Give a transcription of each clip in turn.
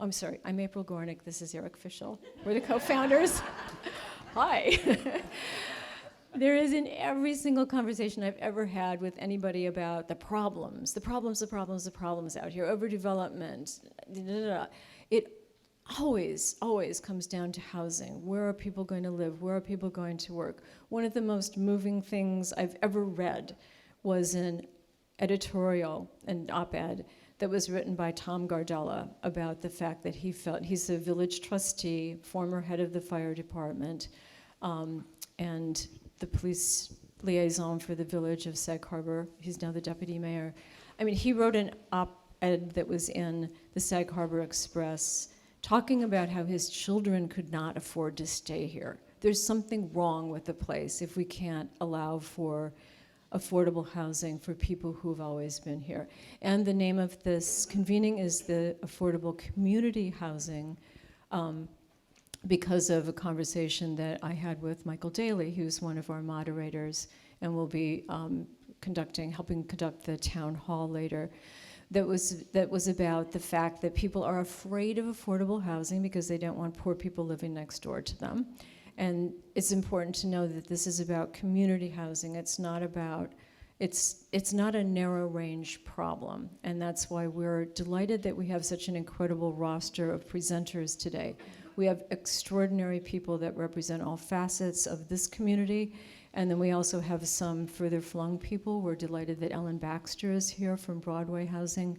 I'm sorry, I'm April Gornik. This is Eric Fischl. We're the co-founders. Hi. There is in every single conversation I've ever had with anybody about the problems out here, overdevelopment, it always comes down to housing. Where are people going to live? Where are people going to work? One of the most moving things I've ever read was an editorial, an op-ed, that was written by Tom Gardella about the fact that he felt, he's a village trustee, former head of the fire department, and the police liaison for the village of Sag Harbor. He's now the deputy mayor. I mean, he wrote an op-ed that was in the Sag Harbor Express talking about how his children could not afford to stay here. There's something wrong with the place if we can't allow for affordable housing for people who've always been here. And the name of this convening is the Affordable Community Housing, because of a conversation that I had with Michael Daly, who's one of our moderators, and will be helping conduct the town hall later. That was about the fact that people are afraid of affordable housing because they don't want poor people living next door to them. And it's important to know that this is about community housing. It's not a narrow range problem. And that's why we're delighted that we have such an incredible roster of presenters today. We have extraordinary people that represent all facets of this community. And then we also have some further flung people. We're delighted that Ellen Baxter is here from Broadway Housing.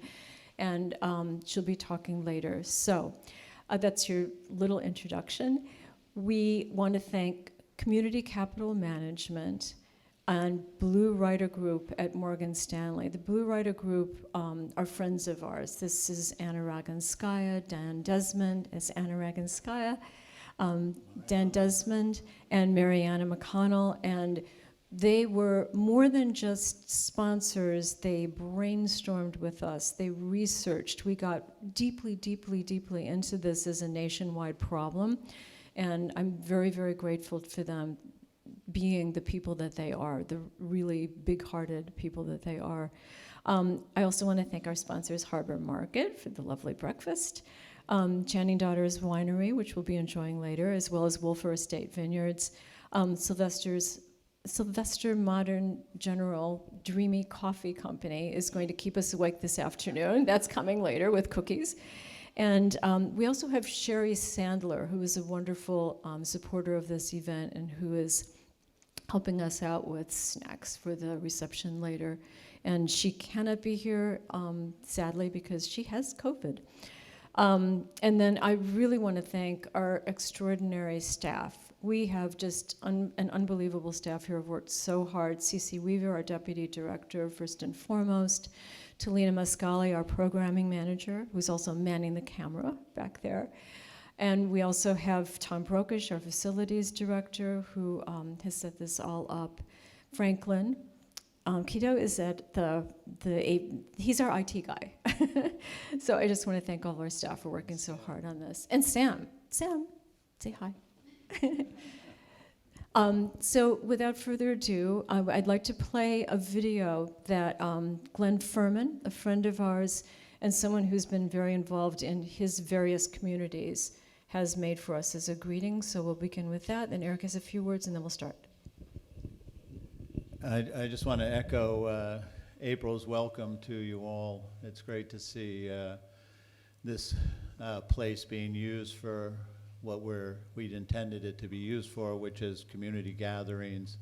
And she'll be talking later. So that's your little introduction. We want to thank Community Capital Management and Blue Rider Group at Morgan Stanley. The Blue Rider Group are friends of ours. This is Anna Raganskaya, Dan Desmond is Anna Raganskaya, Dan Desmond, and Mariana McConnell. And they were more than just sponsors. They brainstormed with us. They researched. We got deeply, deeply, deeply into this as a nationwide problem. And I'm very, very grateful for them being the people that they are, the really big-hearted people that they are. I also want to thank our sponsors, Harbor Market, for the lovely breakfast, Channing Daughters Winery, which we'll be enjoying later, as well as Wolfer Estate Vineyards, Sylvester Modern General Dreamy Coffee Company is going to keep us awake this afternoon. That's coming later with cookies. And we also have Sherry Sandler, who is a wonderful supporter of this event and who is helping us out with snacks for the reception later. And she cannot be here, sadly, because she has COVID. And then I really want to thank our extraordinary staff. We have just an unbelievable staff here who have worked so hard. Cece Weaver, our deputy director, first and foremost. Talina Mascali, our programming manager, who's also manning the camera back there. And we also have Tom Brokish, our facilities director, who has set this all up. Franklin Keto is at he's our IT guy. So I just want to thank all of our staff for working so hard on this. And Sam, say hi. So without further ado, I'd like to play a video that Glenn Furman, a friend of ours, and someone who's been very involved in his various communities, has made for us as a greeting. So we'll begin with that. Then Eric has a few words, and then we'll start. I just want to echo April's welcome to you all. It's great to see this place being used for what we'd intended it to be used for, which is community gatherings,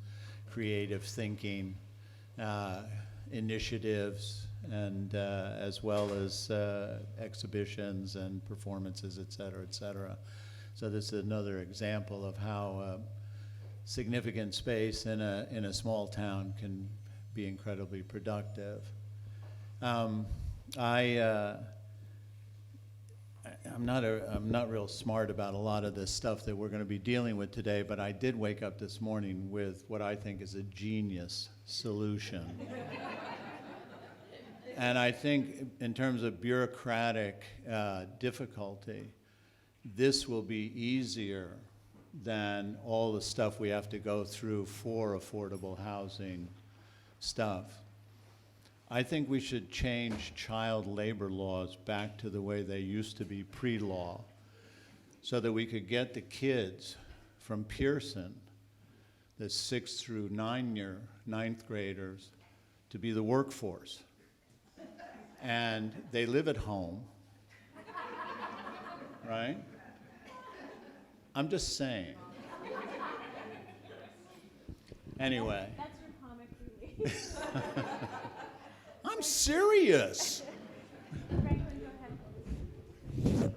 creative thinking, initiatives, and as well as exhibitions and performances, et cetera, et cetera. So this is another example of how significant space in a small town can be incredibly productive. I'm not real smart about a lot of this stuff that we're going to be dealing with today, but I did wake up this morning with what I think is a genius solution. And I think in terms of bureaucratic difficulty, this will be easier than all the stuff we have to go through for affordable housing stuff. I think we should change child labor laws back to the way they used to be pre-law, so that we could get the kids from Pearson, the 6th through 9th graders, to be the workforce. And they live at home, right? I'm just saying. Anyway. That's your comic relief. I'm serious. Franklin, go ahead.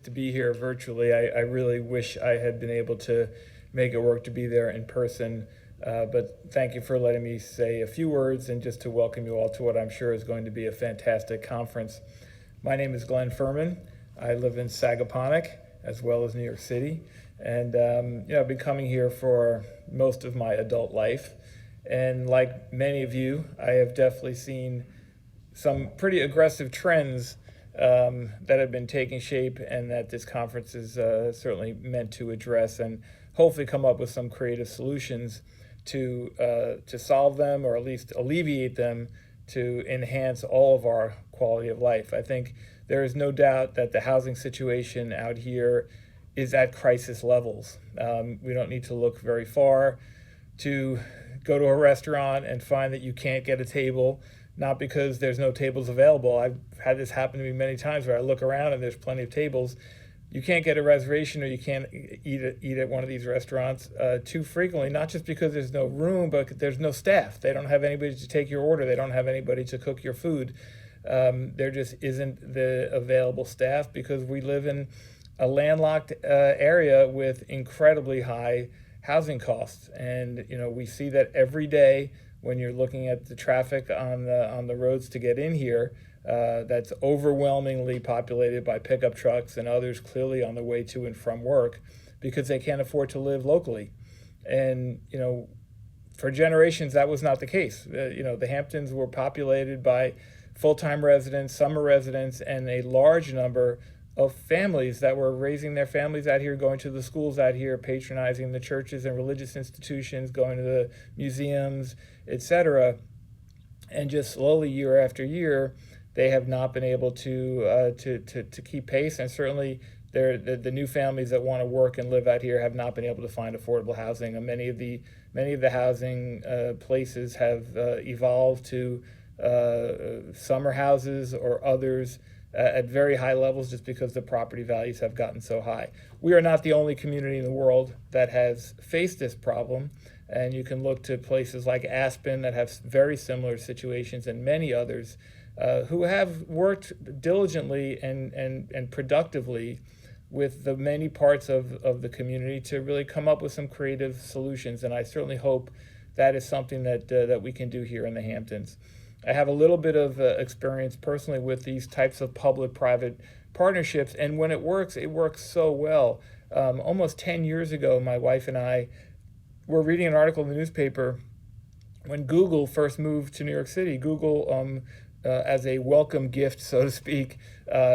To be here virtually, I really wish I had been able to make it work to be there in person. But thank you for letting me say a few words and just to welcome you all to what I'm sure is going to be a fantastic conference. My name is Glenn Furman. I live in Peconic as well as New York City. And I've been coming here for most of my adult life. And like many of you, I have definitely seen some pretty aggressive trends that have been taking shape and that this conference is certainly meant to address and hopefully come up with some creative solutions to solve them, or at least alleviate them, to enhance all of our quality of life. I think there is no doubt that the housing situation out here is at crisis levels. We don't need to look very far to go to a restaurant and find that you can't get a table, not because there's no tables available. I've had this happen to me many times where I look around and there's plenty of tables. You can't get a reservation, or you can't eat at one of these restaurants too frequently, not just because there's no room, but there's no staff. They don't have anybody to take your order. They don't have anybody to cook your food. There just isn't the available staff because we live in a landlocked area with incredibly high housing costs. And we see that every day when you're looking at the traffic on the roads to get in here. That's overwhelmingly populated by pickup trucks and others clearly on the way to and from work because they can't afford to live locally. And, for generations, that was not the case. The Hamptons were populated by full-time residents, summer residents, and a large number of families that were raising their families out here, going to the schools out here, patronizing the churches and religious institutions, going to the museums, etc. And just slowly, year after year, they have not been able to keep pace, and certainly the new families that want to work and live out here have not been able to find affordable housing. And many of the housing places have evolved to summer houses or others at very high levels just because the property values have gotten so high. We are not the only community in the world that has faced this problem, and you can look to places like Aspen that have very similar situations, and many others who have worked diligently and productively with the many parts of the community to really come up with some creative solutions. And I certainly hope that is something that we can do here in the Hamptons. I have a little bit of experience personally with these types of public-private partnerships, and when it works so well. Almost 10 years ago, my wife and I were reading an article in the newspaper when Google first moved to New York City. Google, as a welcome gift, so to speak,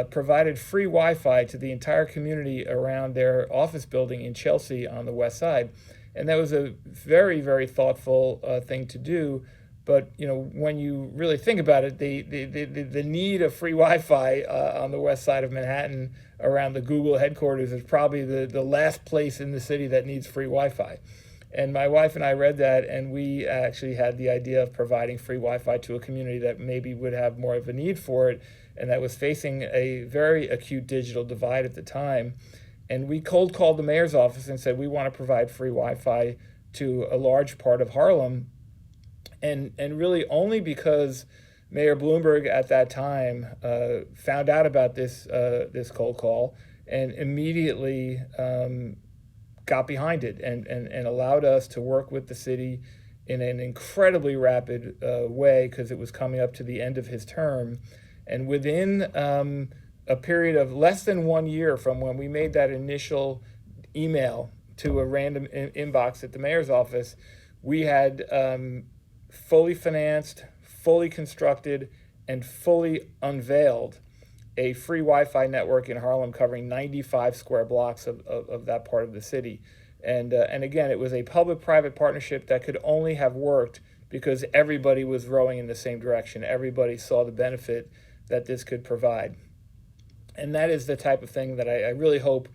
provided free Wi-Fi to the entire community around their office building in Chelsea on the west side. And that was a very, very thoughtful thing to do. But when you really think about it, the need of free Wi-Fi on the west side of Manhattan around the Google headquarters is probably the last place in the city that needs free Wi-Fi. And my wife and I read that, and we actually had the idea of providing free Wi-Fi to a community that maybe would have more of a need for it, and that was facing a very acute digital divide at the time. And we cold called the mayor's office and said, we want to provide free Wi-Fi to a large part of Harlem. And really only because Mayor Bloomberg at that time found out about this cold call and immediately got behind it and allowed us to work with the city in an incredibly rapid way because it was coming up to the end of his term. And within a period of less than 1 year from when we made that initial email to a random inbox at the mayor's office, we had fully financed, fully constructed, and fully unveiled a free Wi-Fi network in Harlem covering 95 square blocks of that part of the city. And again, it was a public-private partnership that could only have worked because everybody was rowing in the same direction. Everybody saw the benefit that this could provide. And that is the type of thing that I really hope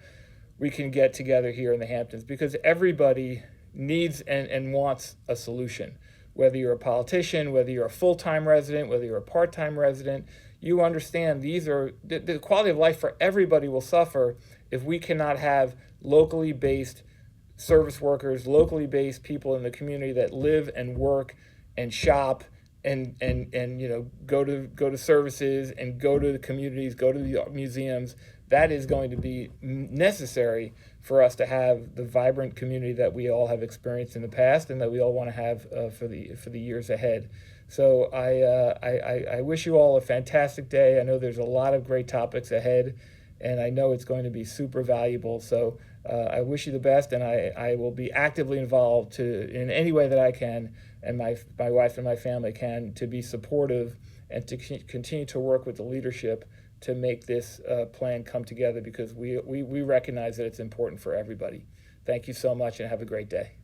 we can get together here in the Hamptons, because everybody needs and wants a solution. Whether you're a politician, whether you're a full-time resident, whether you're a part-time resident, you understand these are the quality of life for everybody will suffer if we cannot have locally based service workers, locally based people in the community that live and work and shop and go to services and go to the communities, go to the museums. That is going to be necessary for us to have the vibrant community that we all have experienced in the past and that we all want to have for the years ahead. So I wish you all a fantastic day. I know there's a lot of great topics ahead, and I know it's going to be super valuable. So I wish you the best, and I will be actively involved in any way that I can, and my wife and my family can, to be supportive and to continue to work with the leadership to make this plan come together, because we recognize that it's important for everybody. Thank you so much, and have a great day.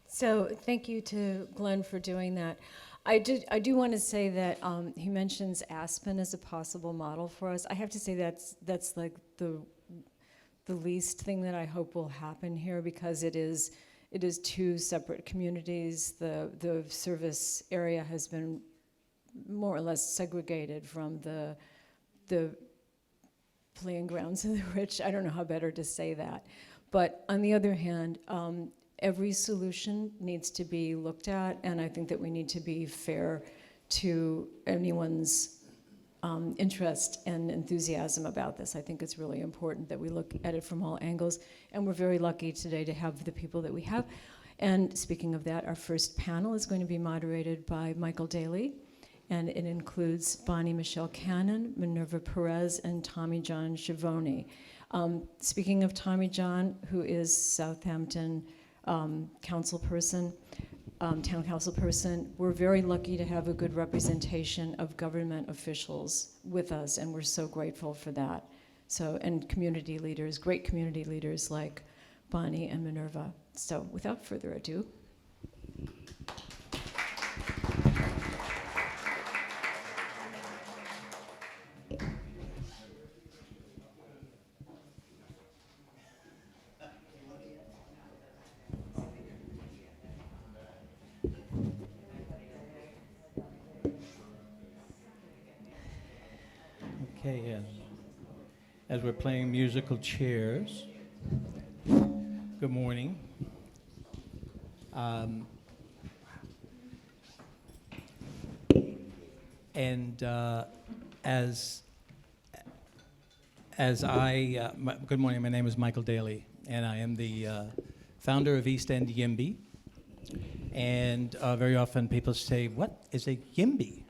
So thank you to Glenn for doing that. I do want to say that he mentions Aspen as a possible model for us. I have to say that's like the least thing that I hope will happen here, because it is two separate communities. The service area has been more or less segregated from the playing grounds of the rich. I don't know how better to say that. But on the other hand, every solution needs to be looked at, and I think that we need to be fair to anyone's interest and enthusiasm about this. I think it's really important that we look at it from all angles, and we're very lucky today to have the people that we have. And speaking of that, our first panel is going to be moderated by Michael Daly, and it includes Bonnie Michelle Cannon, Minerva Perez, and Tommy John Schiavone. Speaking of Tommy John, who is Southampton town council person, we're very lucky to have a good representation of government officials with us, and we're so grateful for that. So, and community leaders, great community leaders like Bonnie and Minerva. So without further ado. Okay, yes. As we're playing musical chairs, good morning. Good morning, my name is Michael Daly, and I am the founder of East End YIMBY. And very often people say, what is a YIMBY?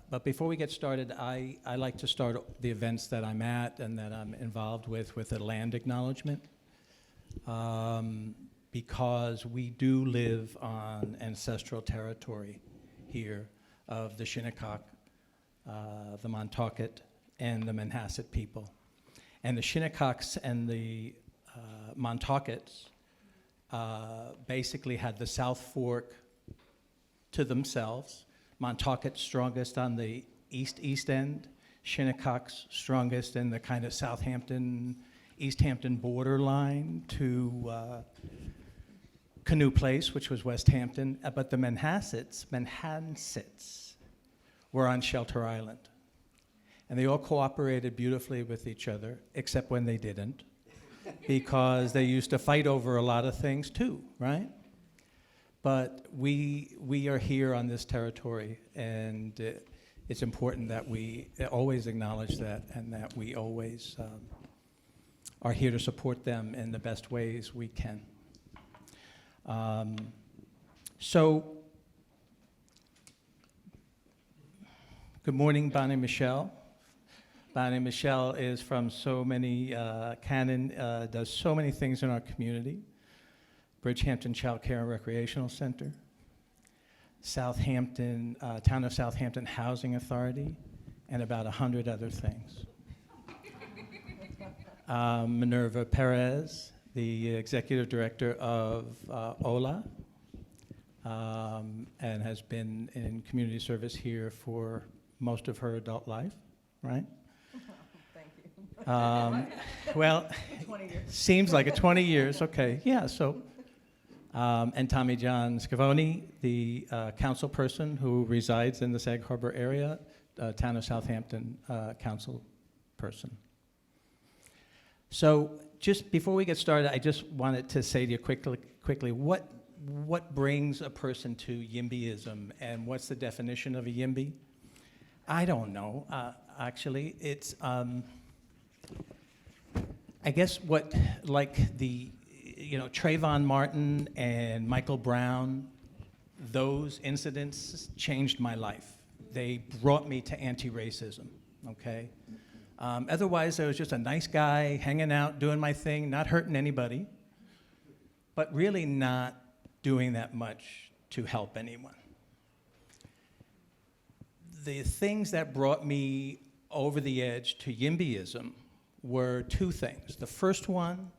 But before we get started, I like to start the events that I'm at and that I'm involved with a land acknowledgement, because we do live on ancestral territory here of the Shinnecock, the Montaukett, and the Manhasset people. And the Shinnecocks and the Montauketts basically had the South Fork to themselves. Montaukett strongest on the east end, Shinnecock's strongest in the kind of Southampton, East Hampton borderline to Canoe Place, which was West Hampton. But the Manhassets were on Shelter Island. And they all cooperated beautifully with each other, except when they didn't, because they used to fight over a lot of things too, right? But we are here on this territory, and it's important that we always acknowledge that, and that we always are here to support them in the best ways we can. Good morning, Bonnie Michelle. Bonnie Michelle is from so many, does so many things in our community. Bridgehampton Child Care and Recreational Center, Southampton, Town of Southampton Housing Authority, and about 100 other things. Minerva Perez, the executive director of OLA, and has been in community service here for most of her adult life, right? Thank you. Well, 20 years. seems like 20 years, okay, yeah, so. And Tommy John Scavone, the council person who resides in the Sag Harbor area, town of Southampton council person. So just before we get started, I just wanted to say to you quickly what brings a person to YIMBYism, and what's the definition of a YIMBY? I don't know, actually. It's, I guess what, like the, Trayvon Martin and Michael Brown, those incidents changed my life. They brought me to anti-racism, okay? Otherwise, I was just a nice guy, hanging out, doing my thing, not hurting anybody, but really not doing that much to help anyone. The things that brought me over the edge to YIMBYism were two things. The first one,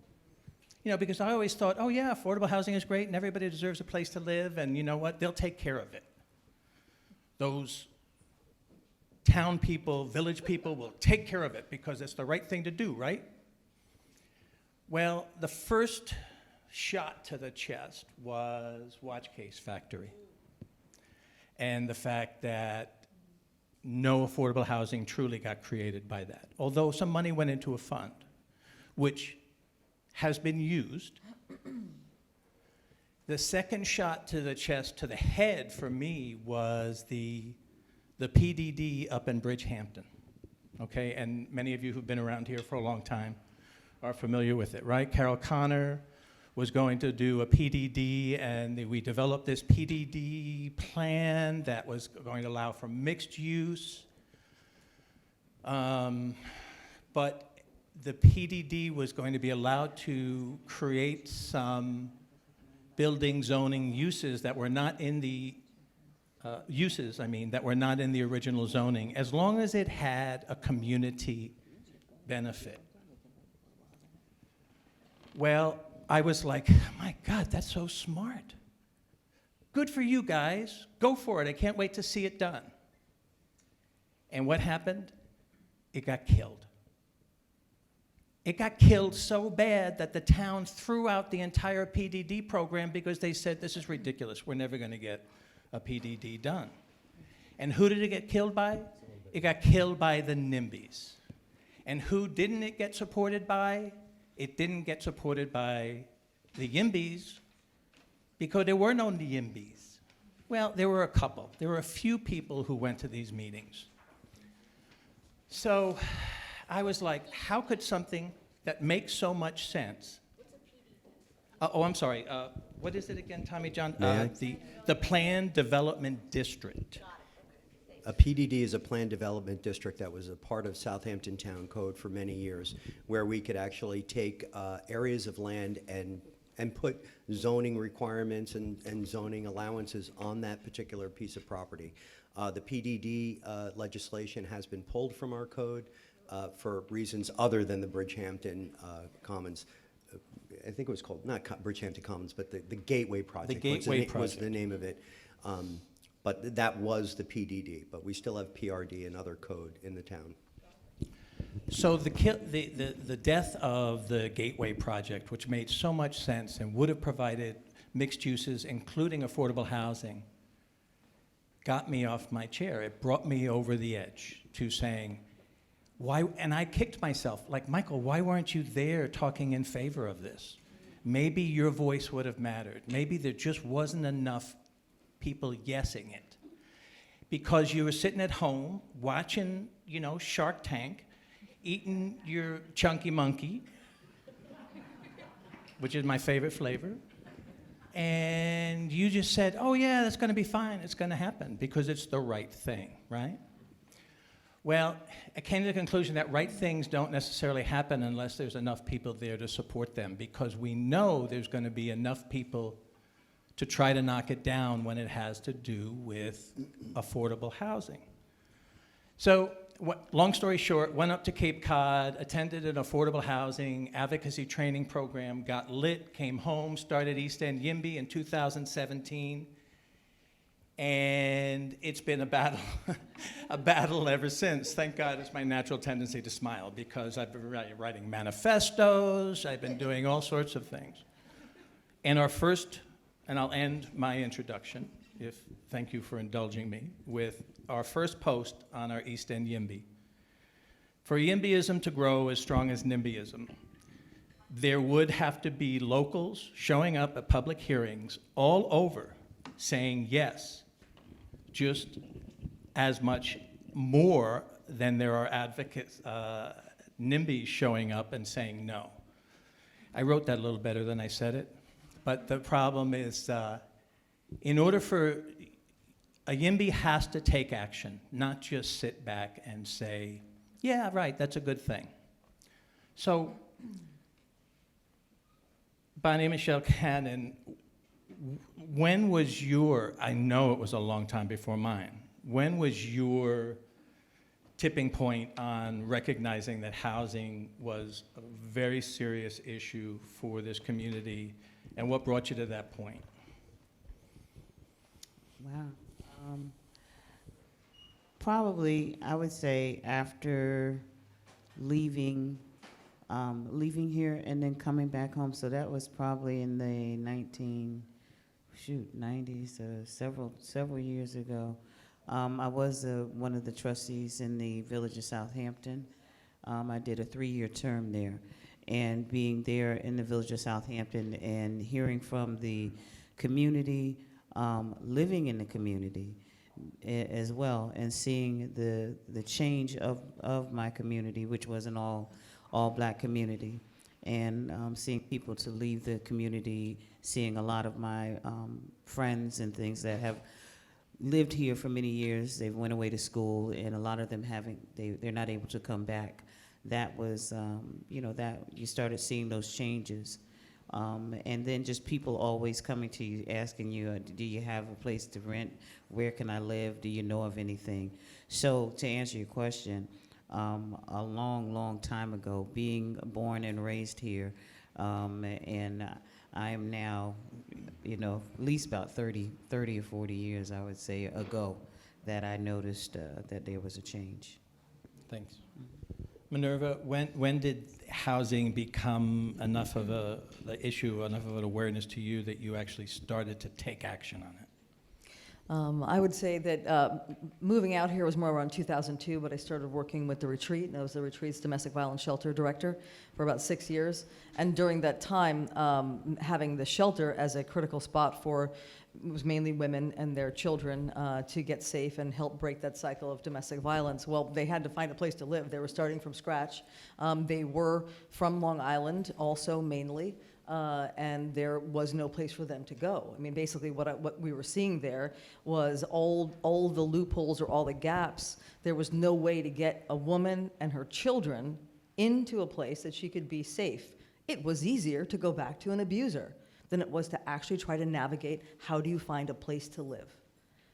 because I always thought, oh yeah, affordable housing is great and everybody deserves a place to live, and you know what, they'll take care of it. Those town people, village people will take care of it because it's the right thing to do, right? Well, the first shot to the chest was Watch Case Factory, and the fact that no affordable housing truly got created by that, although some money went into a fund, which has been used. The second shot to the chest, to the head for me, was the PDD up in Bridgehampton, okay? And many of you who've been around here for a long time are familiar with it, right? Carol Connor was going to do a PDD, and we developed this PDD plan that was going to allow for mixed use. But the PDD was going to be allowed to create some building zoning uses that were not in the that were not in the original zoning, as long as it had a community benefit. Well, I was like, my God, that's so smart. Good for you guys. Go for it. I can't wait to see it done. And what happened? It got killed. It got killed so bad that the town threw out the entire PDD program because they said, this is ridiculous. We're never going to get a PDD done. And who did it get killed by? It got killed by the NIMBYs. And who didn't it get supported by? It didn't get supported by the YIMBYs because there were no YIMBYs. Well, there were a couple. There were a few people who went to these meetings. So I was like, how could something that makes so much sense? I'm sorry. What is it again, Tommy John? The Planned Development District. A PDD is a planned development district that was a part of Southampton Town Code for many years, where we could actually take areas of land and put zoning requirements and zoning allowances on that particular piece of property. The PDD legislation has been pulled from our code for reasons other than the Bridgehampton Commons. I think it was called, not Bridgehampton Commons, but the Gateway Project. The Gateway Project was the name of it. But that was the PDD, but we still have PRD and other code in the town. So the death of the Gateway Project, which made so much sense and would have provided mixed uses, including affordable housing, got me off my chair. It brought me over the edge to saying, why? And I kicked myself, like, Michael, why weren't you there talking in favor of this? Maybe your voice would have mattered. Maybe there just wasn't enough people yesing it. Because you were sitting at home watching, Shark Tank, eating your chunky monkey, which is my favorite flavor, and you just said, oh yeah, that's gonna be fine, it's gonna happen, because it's the right thing, right? Well, I came to the conclusion that right things don't necessarily happen unless there's enough people there to support them, because we know there's gonna be enough people to try to knock it down when it has to do with affordable housing. So long story short, went up to Cape Cod, attended an affordable housing advocacy training program, got lit, came home, started East End YIMBY in 2017. And it's been a battle, a battle ever since. Thank God it's my natural tendency to smile, because I've been writing manifestos, I've been doing all sorts of things. And our first, and I'll end my introduction, thank you for indulging me, with our first post on our East End YIMBY. For YIMBYism to grow as strong as NIMBYism, there would have to be locals showing up at public hearings all over saying yes, just as much more than there are advocates, NIMBYs showing up and saying no. I wrote that a little better than I said it, but the problem is, in order for, a YIMBY has to take action, not just sit back and say, yeah, right, that's a good thing. So, Bonnie Michelle Cannon, when was your, I know it was a long time before mine, when was your tipping point on recognizing that housing was a very serious issue for this community, and what brought you to that point? Wow. Probably, I would say after leaving here and then coming back home. So that was probably in the 90s, several years ago. I was one of the trustees in the Village of Southampton. I did a 3-year term there. And being there in the Village of Southampton and hearing from the community, living in the community as well, and seeing the change of my community, which was an all black community, and seeing people to leave the community, seeing a lot of my friends and things that have lived here for many years. They went away to school, and a lot of them they're not able to come back. That was, that you started seeing those changes. And then just people always coming to you, asking you, do you have a place to rent? Where can I live? Do you know of anything? So to answer your question, a long time ago, being born and raised here, and I am now, at least about 30 or 40 years, I would say, ago, that I noticed that there was a change. Thanks. Minerva, when did housing become enough of an issue, enough of an awareness to you that you actually started to take action on it? I would say that moving out here was more around 2002, but I started working with the retreat, and I was the retreat's domestic violence shelter director for about 6 years. And during that time, having the shelter as a critical spot for, it was mainly women and their children, to get safe and help break that cycle of domestic violence. Well, they had to find a place to live. They were starting from scratch. They were from Long Island, also mainly. And there was no place for them to go. I mean, basically what we were seeing there was all the loopholes or all the gaps. There was no way to get a woman and her children into a place that she could be safe. It was easier to go back to an abuser than it was to actually try to navigate how do you find a place to live.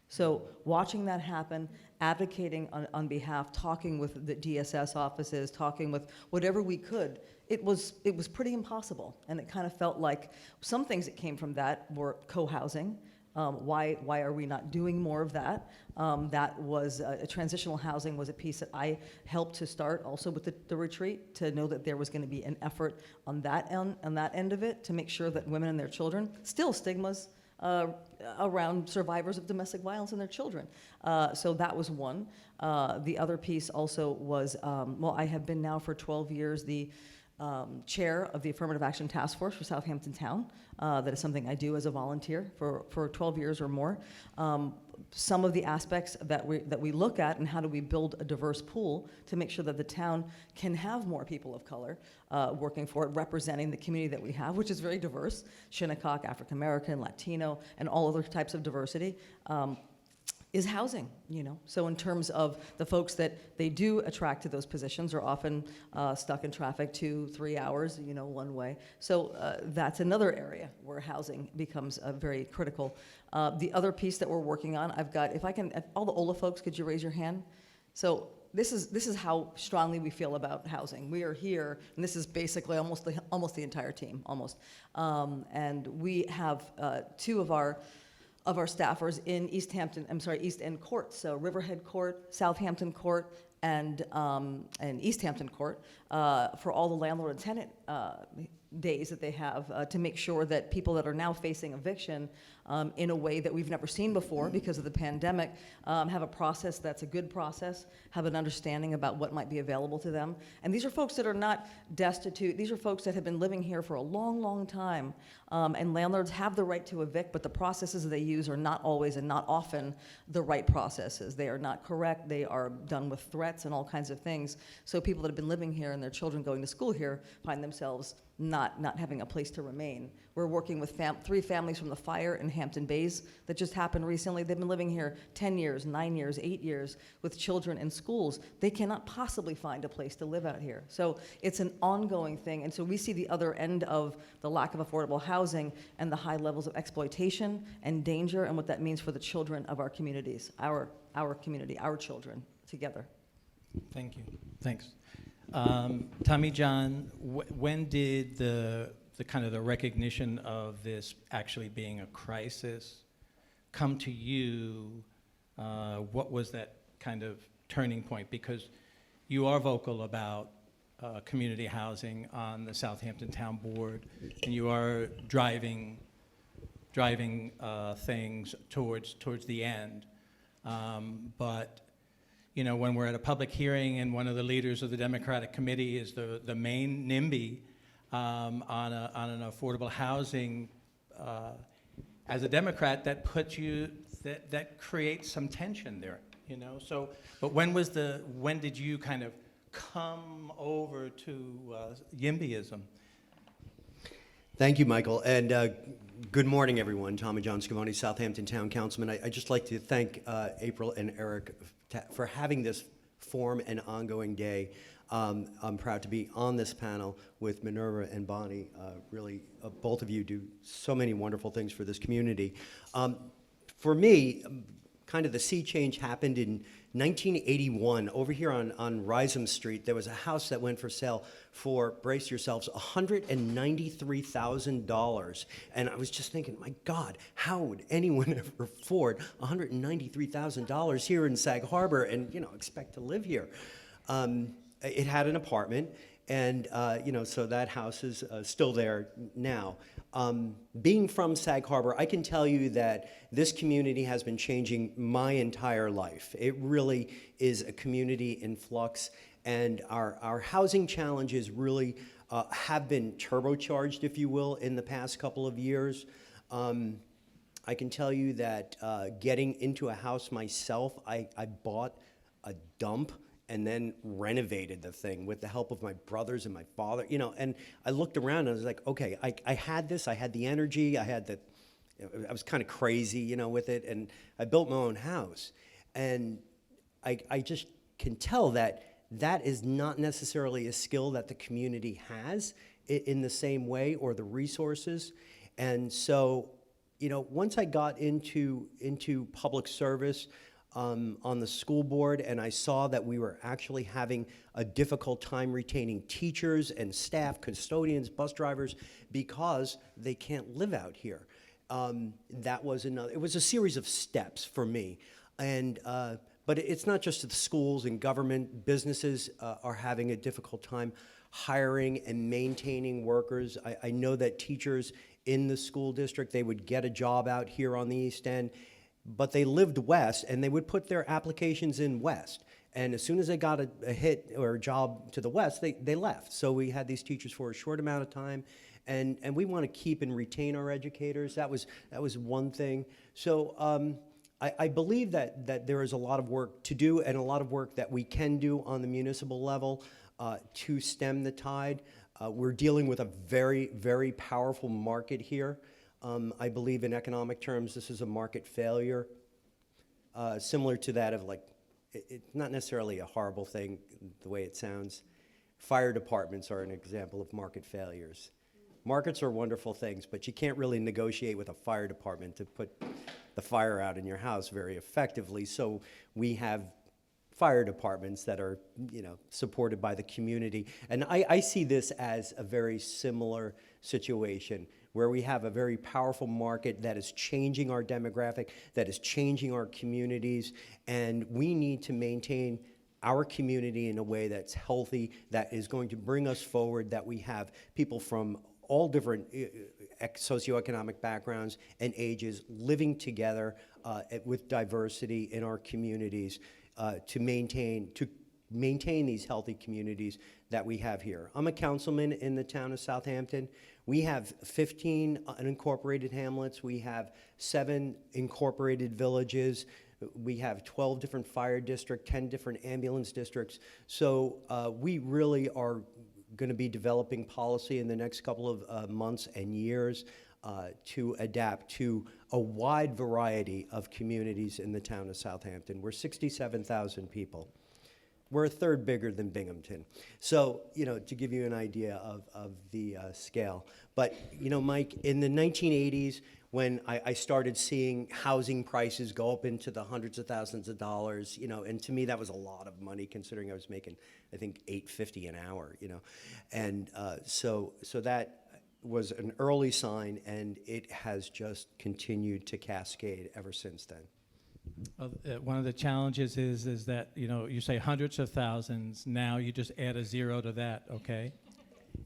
So watching that happen, advocating on behalf, talking with the DSS offices, talking with whatever we could, it was pretty impossible. And it kind of felt like some things that came from that were co-housing. Why are we not doing more of that? That was transitional housing was a piece that I helped to start also with the retreat, to know that there was going to be an effort on that end of it to make sure that women and their children, still stigmas around survivors of domestic violence and their children. So that was one. The other piece also was, I have been now for 12 years the chair of the Affirmative Action Task Force for Southampton Town. That is something I do as a volunteer for 12 years or more. Some of the aspects that we look at, and how do we build a diverse pool to make sure that the town can have more people of color working for it, representing the community that we have, which is very diverse, Shinnecock, African American, Latino, and all other types of diversity. Is housing, So in terms of the folks that they do attract to those positions are often stuck in traffic 2-3 hours, one way. So that's another area where housing becomes very critical. The other piece that we're working on, I've got, if all the OLA folks, could you raise your hand? So this is how strongly we feel about housing. We are here, and this is basically almost the entire team, almost. And we have two of our staffers in East End Court, so Riverhead Court, Southampton Court, and East Hampton Court for all the landlord and tenant days that they have to make sure that people that are now facing eviction in a way that we've never seen before because of the pandemic have a process that's a good process, have an understanding about what might be available to them. And these are folks that are not destitute. These are folks that have been living here for a long, long time. And landlords have the right to evict, but the processes they use are not always and not often the right processes. They are not correct. They are done with threats and all kinds of things. So people that have been living here and their children going to school here find themselves not having a place to remain. We're working with 3 families from the fire in Hampton Bays that just happened recently. They've been living here 10 years, 9 years, 8 years with children in schools. They cannot possibly find a place to live out here. So it's an ongoing thing. And so we see the other end of the lack of affordable housing and the high levels of exploitation and danger and what that means for the children of our communities, our community, our children together. Thank you. Thanks. Tommy John, when did the kind of the recognition of this actually being a crisis come to you? What was that kind of turning point? Because you are vocal about community housing on the Southampton Town Board, and you are driving things towards the end. But you know, when we're at a public hearing and one of the leaders of the Democratic Committee is the main YIMBY on an affordable housing, as a Democrat, that puts you, that creates some tension there, you know? So, but when did you kind of come over to YIMBYism? Thank you, Michael, and good morning, everyone. Tommy John Scavone, Southampton Town Councilman. I'd just like to thank April and Eric for having this forum and ongoing day. I'm proud to be on this panel with Minerva and Bonnie. Really, both of you do so many wonderful things for this community. For me, kind of the sea change happened in 1981. Over here on Rysam Street, there was a house that went for sale for, brace yourselves, $193,000. And I was just thinking, my God, how would anyone ever afford $193,000 here in Sag Harbor and, you know, expect to live here? It had an apartment, and, you know, so that house is still there now. Being from Sag Harbor, I can tell you that this community has been changing my entire life. It really is a community in flux, and our housing challenges really have been turbocharged, if you will, in the past couple of years. I can tell you that getting into a house myself, I bought a dump and then renovated the thing with the help of my brothers and my father, you know, and I looked around and I was like, okay, I had this, I had the energy, I was kind of crazy, you know, with it, and I built my own house. And I just can tell that that is not necessarily a skill that the community has in the same way, or the resources. And so, you know, once I got into public service, on the school board, and I saw that we were actually having a difficult time retaining teachers and staff, custodians, bus drivers, because they can't live out here. That was it was a series of steps for me. And, but it's not just the schools and government. Businesses are having a difficult time hiring and maintaining workers. I know that teachers in the school district, they would get a job out here on the East End, but they lived west, and they would put their applications in west. And as soon as they got a hit or a job to the west, they left. So we had these teachers for a short amount of time, and we want to keep and retain our educators. That was one thing. So I believe that there is a lot of work to do, and a lot of work that we can do on the municipal level to stem the tide. We're dealing with a very, very powerful market here. I believe in economic terms, this is a market failure, similar to that of, like, it's not necessarily a horrible thing the way it sounds. Fire departments are an example of market failures. Markets are wonderful things, but you can't really negotiate with a fire department to put the fire out in your house very effectively. So we have fire departments that are, supported by the community. And I see this as a very similar situation where we have a very powerful market that is changing our demographic, that is changing our communities, and we need to maintain our community in a way that's healthy, that is going to bring us forward, that we have people from all different socioeconomic backgrounds and ages living together with diversity in our communities to maintain these healthy communities that we have here. I'm a councilman in the town of Southampton. We have 15 unincorporated hamlets. We have 7 incorporated villages. We have 12 different fire districts, 10 different ambulance districts. So we really are going to be developing policy in the next couple of months and years to adapt to a wide variety of communities in the town of Southampton. We're 67,000 people. We're a third bigger than Binghamton. So, to give you an idea of the scale. But, Mike, in the 1980s, when I started seeing housing prices go up into the hundreds of thousands of dollars, and to me that was a lot of money considering I was making, I think, $8.50 an hour, And so that was an early sign, and it has just continued to cascade ever since then. One of the challenges is that, you say hundreds of thousands, now you just add a zero to that, okay?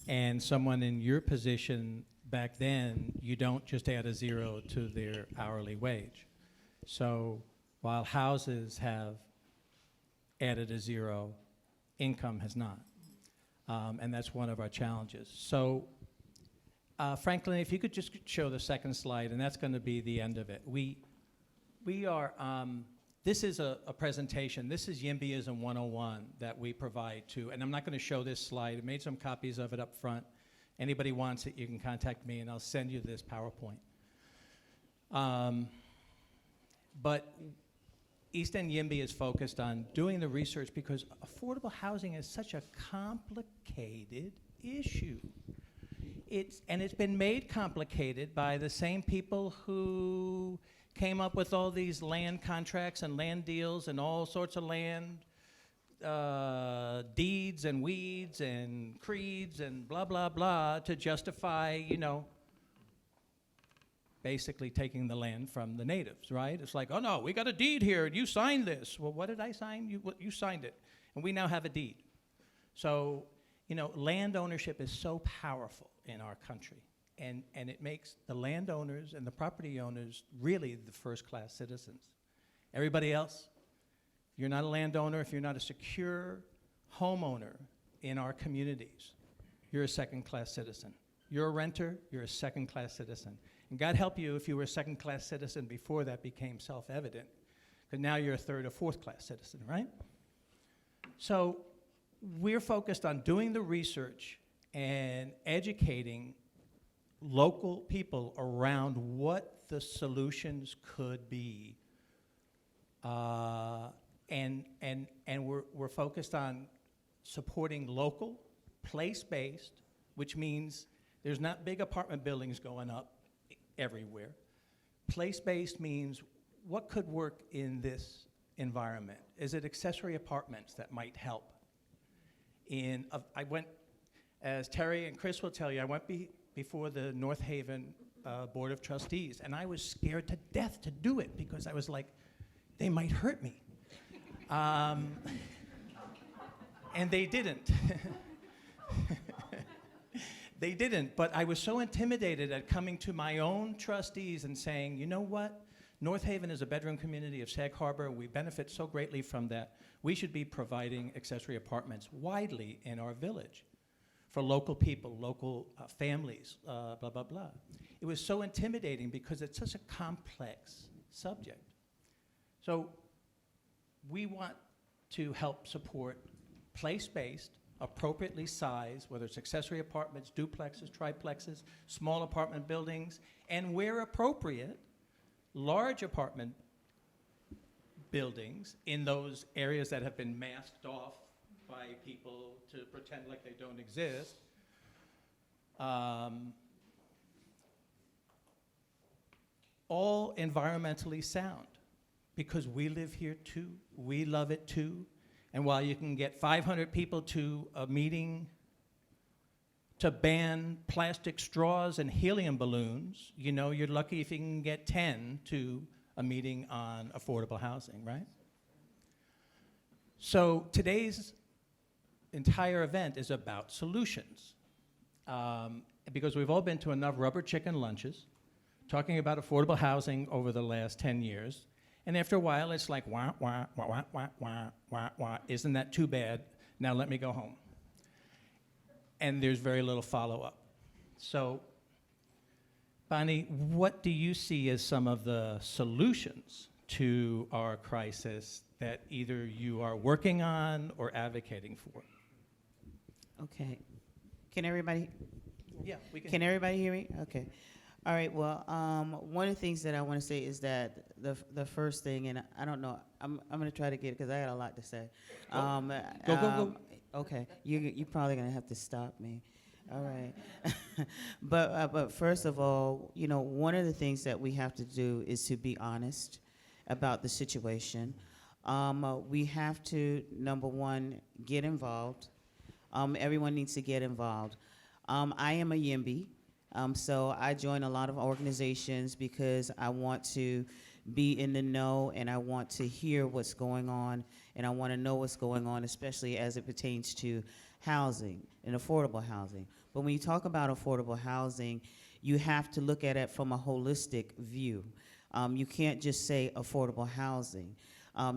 And someone in your position back then, you don't just add a zero to their hourly wage. So while houses have added a zero, income has not. And that's one of our challenges. So Franklin, if you could just show the second slide, and that's going to be the end of it. We are, this is a presentation. This is YIMBYism 101 that we provide to, and I'm not going to show this slide. I made some copies of it up front. Anybody wants it, you can contact me, and I'll send you this PowerPoint. But East End YIMBY is focused on doing the research because affordable housing is such a complicated issue. It's been made complicated by the same people who came up with all these land contracts and land deals and all sorts of land deeds and weeds and creeds and blah, blah, blah to justify, basically taking the land from the natives, right? It's like, oh no, we got a deed here and you signed this. Well, what did I sign? You signed it. And we now have a deed. So, land ownership is so powerful in our country. And it makes the landowners and the property owners really the first-class citizens. Everybody else, if you're not a landowner, if you're not a secure homeowner in our communities, you're a second-class citizen. You're a renter, you're a second-class citizen. And God help you if you were a second-class citizen before that became self-evident, because now you're a third or fourth-class citizen, right? So we're focused on doing the research and educating local people around what the solutions could be. And we're focused on supporting local, place-based, which means there's not big apartment buildings going up everywhere. Place-based means what could work in this environment? Is it accessory apartments that might help? I went, as Terry and Chris will tell you, I went before the North Haven Board of Trustees, and I was scared to death to do it because I was like, they might hurt me. And they didn't. They didn't, but I was so intimidated at coming to my own trustees and saying, you know what? North Haven is a bedroom community of Sag Harbor. We benefit so greatly from that. We should be providing accessory apartments widely in our village for local people, local families, blah, blah, blah. It was so intimidating because it's such a complex subject. So we want to help support place-based, appropriately sized, whether it's accessory apartments, duplexes, triplexes, small apartment buildings, and where appropriate, large apartment buildings in those areas that have been masked off by people to pretend like they don't exist. All environmentally sound, because we live here too, we love it too, And while you can get 500 people to a meeting to ban plastic straws and helium balloons, you know, you're lucky if you can get 10 to a meeting on affordable housing, right? So today's entire event is about solutions. Because we've all been to enough rubber chicken lunches talking about affordable housing over the last 10 years. And after a while, it's like, wah, wah, wah, wah, wah, wah, wah, wah. Isn't that too bad? Now let me go home. And there's very little follow-up. So, Bonnie, what do you see as some of the solutions to our crisis that either you are working on or advocating for? Okay. Can everybody Yeah, we can. Can everybody hear me? Okay. All right. Well, one of the things that I want to say is that the first thing, and I don't know, I'm going to try to get it because I got a lot to say. Go. Okay. You're probably going to have to stop me. All right. But first of all, you know, one of the things that we have to do is to be honest about the situation. We have to, number one, get involved. Everyone needs to get involved. I am a YIMBY, so I join a lot of organizations because I want to be in the know and I want to hear what's going on and I want to know what's going on, especially as it pertains to housing and affordable housing. But when you talk about affordable housing, you have to look at it from a holistic view. You can't just say affordable housing.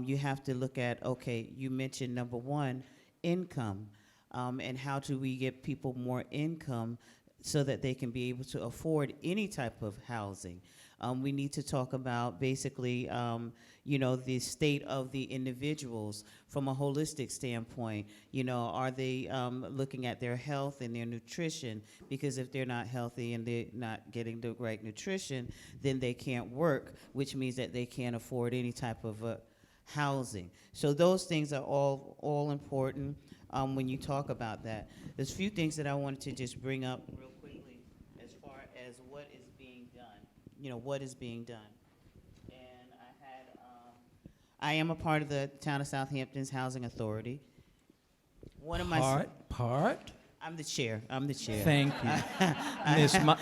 You have to look at, okay, you mentioned number one, income. And how do we get people more income so that they can be able to afford any type of housing? We need to talk about basically, you know, the state of the individuals from a holistic standpoint. You know, are they looking at their health and their nutrition? Because if they're not healthy and they're not getting the right nutrition, then they can't work, which means that they can't afford any type of housing. So those things are all important. When you talk about that. There's a few things that I wanted to just bring up real quickly as far as what is being done. You know, what is being done. And I am a part of the Town of Southampton's Housing Authority. One of my Part? I'm the chair. I'm the chair. Thank you.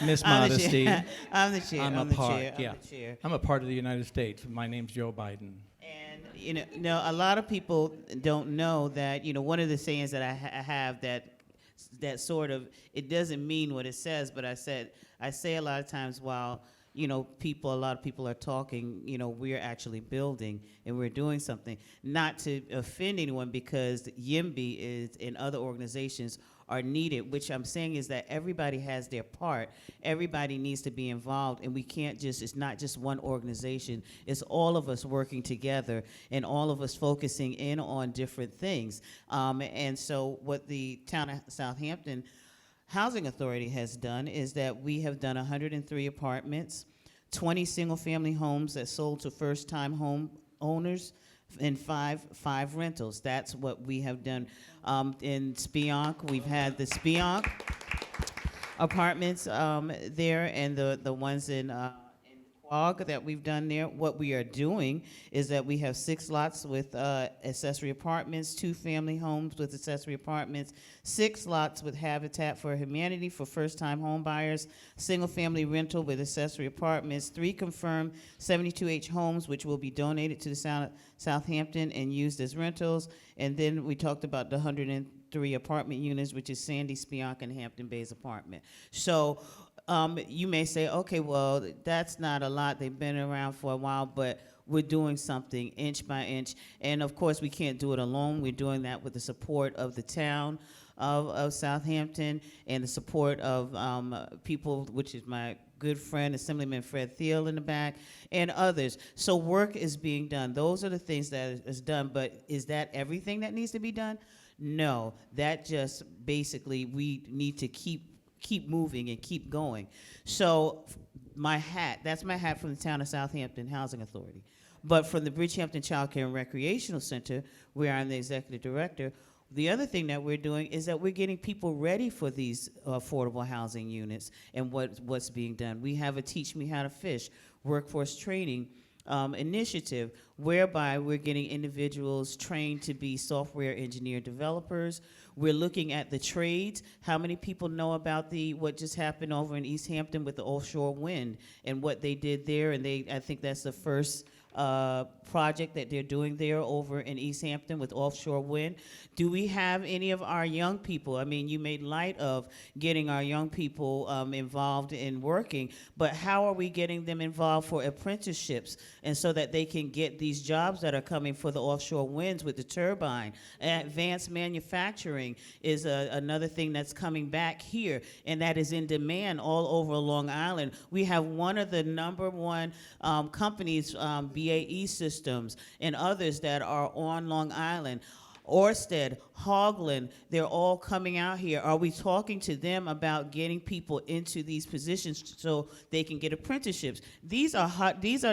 Miss Modesty. I'm the chair. I'm I'm a the part, chair. yeah. I'm the chair. I'm a part of the United States. My name's Joe Biden. And, you know, no, a lot of people don't know that, you know, one of the sayings that I have that sort of, it doesn't mean what it says, but I say a lot of times while, you know, a lot of people are talking, you know, we're actually building and we're doing something. Not to offend anyone because YIMBY is and other organizations are needed, which I'm saying is that everybody has their part. Everybody needs to be involved, and we can't just, it's not just one organization. It's all of us working together and all of us focusing in on different things. And so what the Town of Southampton Housing Authority has done is that we have done 103 apartments, 20 single-family homes that sold to first-time home owners, and five rentals. That's what we have done. In Spionk, we've had the Spionk apartments there, and the ones in Quag that we've done there. What we are doing is that we have 6 lots with accessory apartments, 2 family homes with accessory apartments, 6 lots with Habitat for Humanity for first-time home buyers, single-family rental with accessory apartments, 3 confirmed 72H homes, which will be donated to the Southampton and used as rentals. And then we talked about the 103 apartment units, which is Sandy, Spionk, and Hampton Bays apartment. So you may say, okay, well, that's not a lot. They've been around for a while, but we're doing something inch by inch. And of course, we can't do it alone. We're doing that with the support of the town of Southampton and the support of people, which is my good friend, Assemblyman Fred Thiel in the back, and others. So work is being done. Those are the things that is done, but is that everything that needs to be done? No, that just basically we need to keep moving and keep going. So my hat, that's my hat from the Town of Southampton Housing Authority. But from the Bridgehampton Child Care and Recreational Center, where I'm the executive director, the other thing that we're doing is that we're getting people ready for these affordable housing units and what's being done. We have a Teach Me How to Fish workforce training initiative whereby we're getting individuals trained to be software engineer developers. We're looking at the trades. How many people know about what just happened over in East Hampton with the offshore wind and what they did there? And I think that's the first project that they're doing there over in East Hampton with offshore wind. Do we have any of our young people? I mean, you made light of getting our young people involved in working, but how are we getting them involved for apprenticeships and so that they can get these jobs that are coming for the offshore winds with the turbine? Advanced manufacturing is another thing that's coming back here, and that is in demand all over Long Island. We have one of the #1 companies, BAE Systems, and others that are on Long Island. Orsted, Hoagland, they're all coming out here. Are we talking to them about getting people into these positions so they can get apprenticeships? These are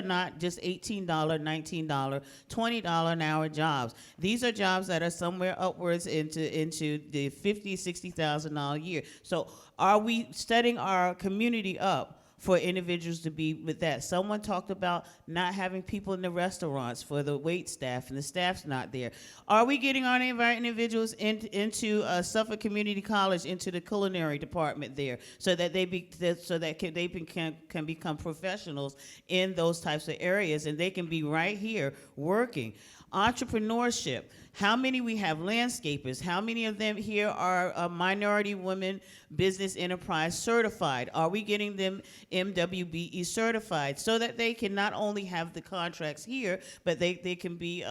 not just $18, $19, $20 an hour jobs. These are jobs that are somewhere upwards into the $50,000, $60,000 a year. So are we setting our community up for individuals to be with that? Someone talked about not having people in the restaurants for the wait staff, and the staff's not there. Are we getting any of our individuals into Suffolk Community College, into the culinary department there, so that they can become professionals in those types of areas, and they can be right here working? Entrepreneurship. How many we have landscapers? How many of them here are minority women business enterprise certified? Are we getting them MWBE certified so that they can not only have the contracts here, but they can be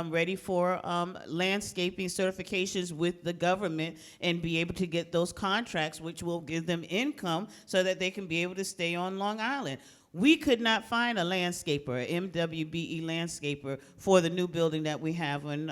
ready for landscaping certifications with the government and be able to get those contracts, which will give them income so that they can be able to stay on Long Island? We could not find a landscaper, an MWBE landscaper, for the new building that we have in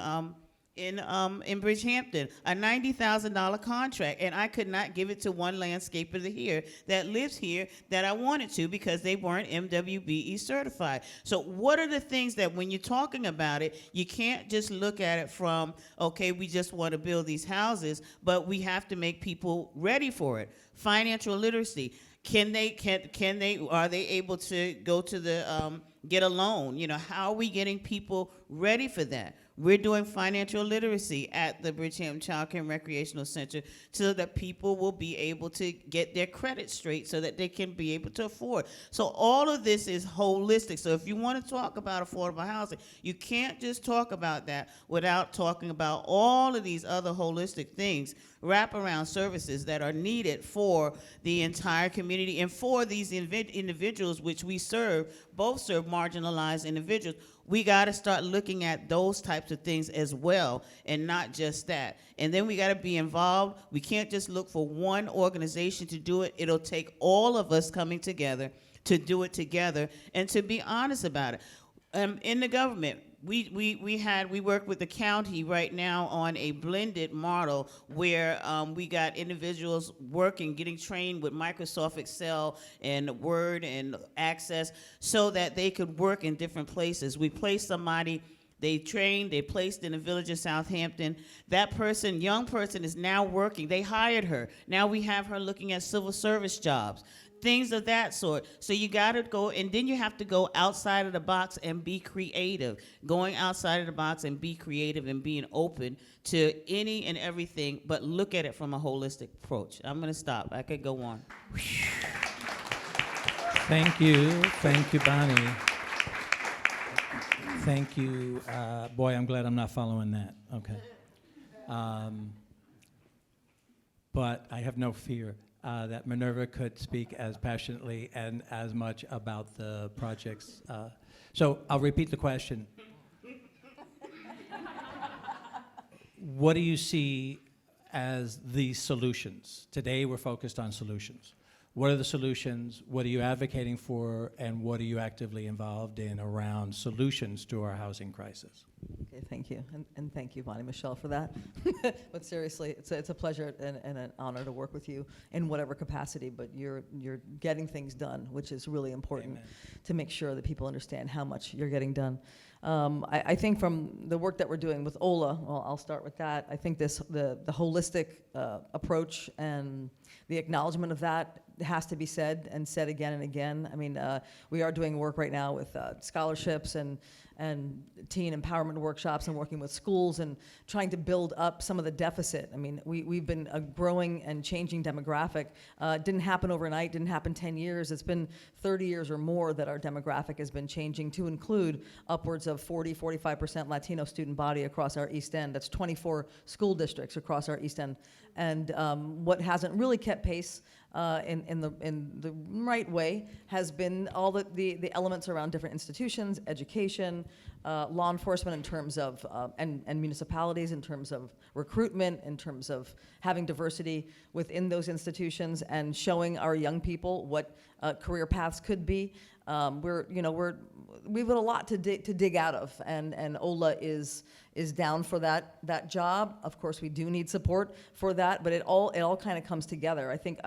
Bridgehampton, a $90,000 contract, and I could not give it to one landscaper here that lives here that I wanted to because they weren't MWBE certified. So what are the things that when you're talking about it, you can't just look at it from, okay, we just want to build these houses, but we have to make people ready for it. Financial literacy. Are they able to go to get a loan? You know, how are we getting people ready for that? We're doing financial literacy at the Bridgehampton Child Care and Recreational Center so that people will be able to get their credit straight so that they can be able to afford. So all of this is holistic. So if you want to talk about affordable housing, you can't just talk about that without talking about all of these other holistic things, wraparound services that are needed for the entire community and for these individuals which we serve, both serve marginalized individuals. We got to start looking at those types of things as well, and not just that. And then we got to be involved. We can't just look for one organization to do it. It'll take all of us coming together to do it together and to be honest about it. In the government, we work with the county right now on a blended model where we got individuals working, getting trained with Microsoft Excel and Word and Access so that they could work in different places. We placed somebody, they trained, they placed in the village of Southampton. That person, young person, is now working. They hired her. Now we have her looking at civil service jobs. Things of that sort. So you got to go, and then you have to go outside of the box and be creative. Going outside of the box and be creative and being open to any and everything, but look at it from a holistic approach. I'm going to stop. I could go on. Thank you, Bonnie. Thank you. Boy, I'm glad I'm not following that. Okay. But I have no fear that Minerva could speak as passionately and as much about the projects. So I'll repeat the question. What do you see as the solutions? Today we're focused on solutions. What are the solutions? What are you advocating for? And what are you actively involved in around solutions to our housing crisis? Okay, thank you. And thank you, Bonnie Michelle, for that. But seriously, it's a pleasure and an honor to work with you in whatever capacity, but you're getting things done, which is really important. Amen. To make sure that people understand how much you're getting done. I think from the work that we're doing with OLA, well, I'll start with that. I think the holistic approach and the acknowledgement of that has to be said and said again and again. I mean, we are doing work right now with scholarships and teen empowerment workshops and working with schools and trying to build up some of the deficit. I mean, we've been a growing and changing demographic. Didn't happen overnight, didn't happen 10 years. It's been 30 years or more that our demographic has been changing to include upwards of 45% Latino student body across our East End. That's 24 school districts across our East End. And what hasn't really kept pace in the right way has been all the elements around different institutions, education, law enforcement in terms of, and municipalities in terms of recruitment, in terms of having diversity within those institutions and showing our young people what career paths could be. We've got a lot to dig out of, and Ola is down for that job. Of course, we do need support for that, but it all kind of comes together. I think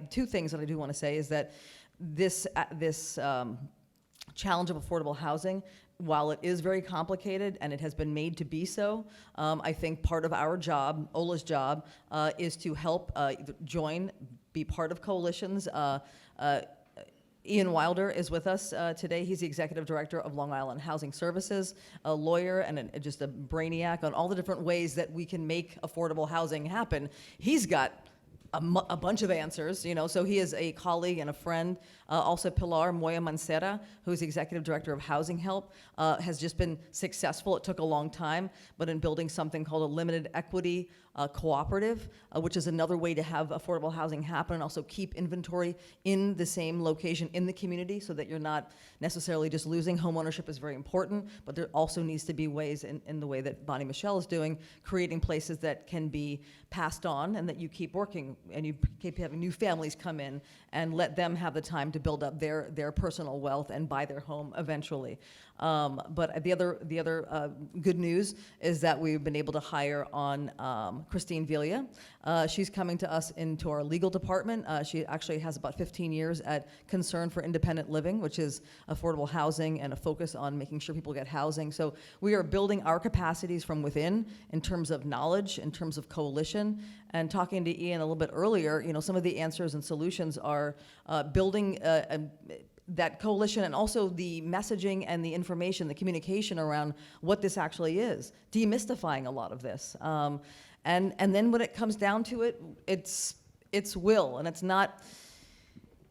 two things that I do want to say is that this challenge of affordable housing, while it is very complicated and it has been made to be so, I think part of our job, Ola's job, is to help join, be part of coalitions. Ian Wilder is with us today. He's the executive director of Long Island Housing Services, a lawyer and just a brainiac on all the different ways that we can make affordable housing happen. He's got a bunch of answers, so he is a colleague and a friend. Also Pilar Moya Mancera, who's the executive director of Housing Help, has just been successful. It took a long time, but in building something called a limited equity cooperative, which is another way to have affordable housing happen and also keep inventory in the same location in the community so that you're not necessarily just losing. Home ownership is very important, but there also needs to be ways in the way that Bonnie Michelle is doing, creating places that can be passed on and that you keep working and you keep having new families come in and let them have the time to build up their personal wealth and buy their home eventually. But the other good news is that we've been able to hire on Christine Viglia. She's coming to us into our legal department. She actually has about 15 years at Concern for Independent Living, which is affordable housing and a focus on making sure people get housing. So we are building our capacities from within in terms of knowledge, in terms of coalition. And talking to Ian a little bit earlier, some of the answers and solutions are building that coalition and also the messaging and the information, the communication around what this actually is, demystifying a lot of this. And then when it comes down to it, it's will, and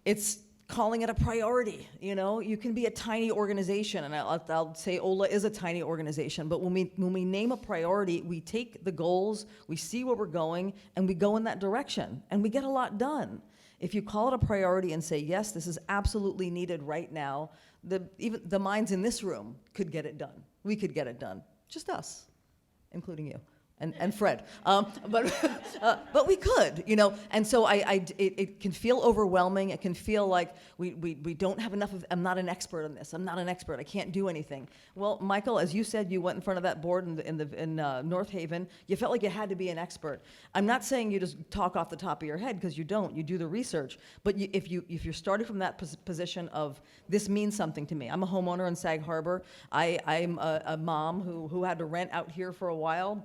it's calling it a priority. You can be a tiny organization, and I'll say Ola is a tiny organization, but when we name a priority, we take the goals, we see where we're going, and we go in that direction, and we get a lot done. If you call it a priority and say, yes, this is absolutely needed right now, even the minds in this room could get it done. We could get it done. Just us, including you. And Fred, but we could, and so it can feel overwhelming. It can feel like we don't have enough of. I'm not an expert on this. I'm not an expert. I can't do anything. Well, Michael, as you said, you went in front of that board in North Haven. You felt like you had to be an expert. I'm not saying you just talk off the top of your head, because you don't. You do the research. But if you're starting from that position of this means something to me. I'm a homeowner in Sag Harbor. I'm a mom who had to rent out here for a while.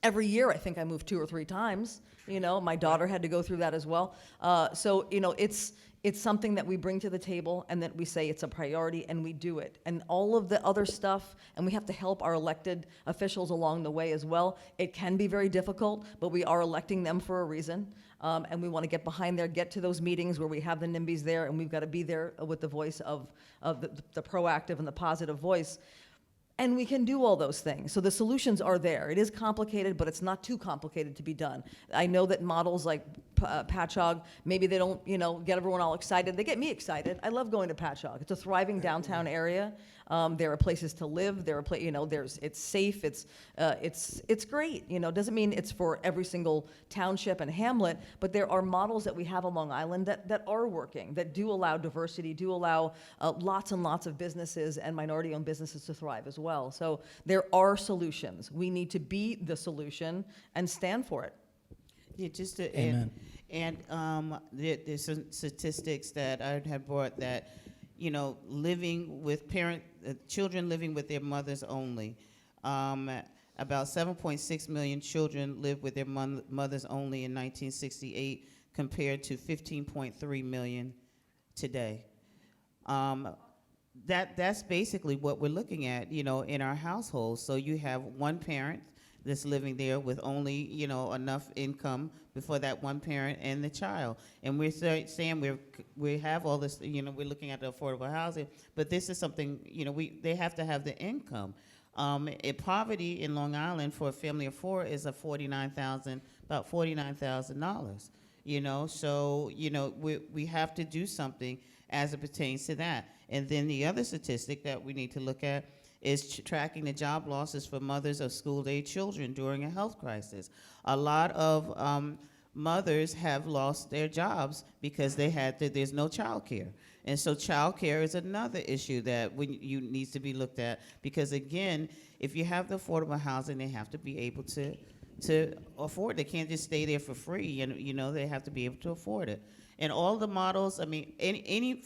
Every year, I think I moved 2 or 3 times. My daughter had to go through that as well. So it's something that we bring to the table, and that we say it's a priority, and we do it. And all of the other stuff, and we have to help our elected officials along the way as well. It can be very difficult, but we are electing them for a reason. And we want to get behind there, get to those meetings where we have the NIMBYs there, and we've got to be there with the voice of the proactive and the positive voice. And we can do all those things. So the solutions are there. It is complicated, but it's not too complicated to be done. I know that models like Patchogue, maybe they don't, get everyone all excited. They get me excited. I love going to Patchogue. It's a thriving downtown area. There are places to live. There are it's safe. It's great. Doesn't mean it's for every single township and hamlet, but there are models that we have on Long Island that are working, that do allow diversity, do allow lots and lots of businesses and minority-owned businesses to thrive as well. So there are solutions. We need to be the solution and stand for it. Yeah, just to Amen. And there's some statistics that I had brought that, living with children living with their mothers only. About 7.6 million children lived with their mothers only in 1968. compared to 15.3 million today. That's basically what we're looking at, you know, in our households. So you have one parent that's living there with only, you know, enough income before that one parent and the child. And we're saying we have all this, you know, we're looking at the affordable housing, but this is something, you know, they have to have the income. Poverty in Long Island for a family of four is about $49,000. You know, so you know we have to do something as it pertains to that. And then the other statistic that we need to look at is tracking the job losses for mothers of school-age children during a health crisis. A lot of mothers have lost their jobs because there's no child care. And so child care is another issue that needs to be looked at, because again, if you have the affordable housing, they have to be able to afford. They can't just stay there for free, and you know, they have to be able to afford it. And all the models, I mean, any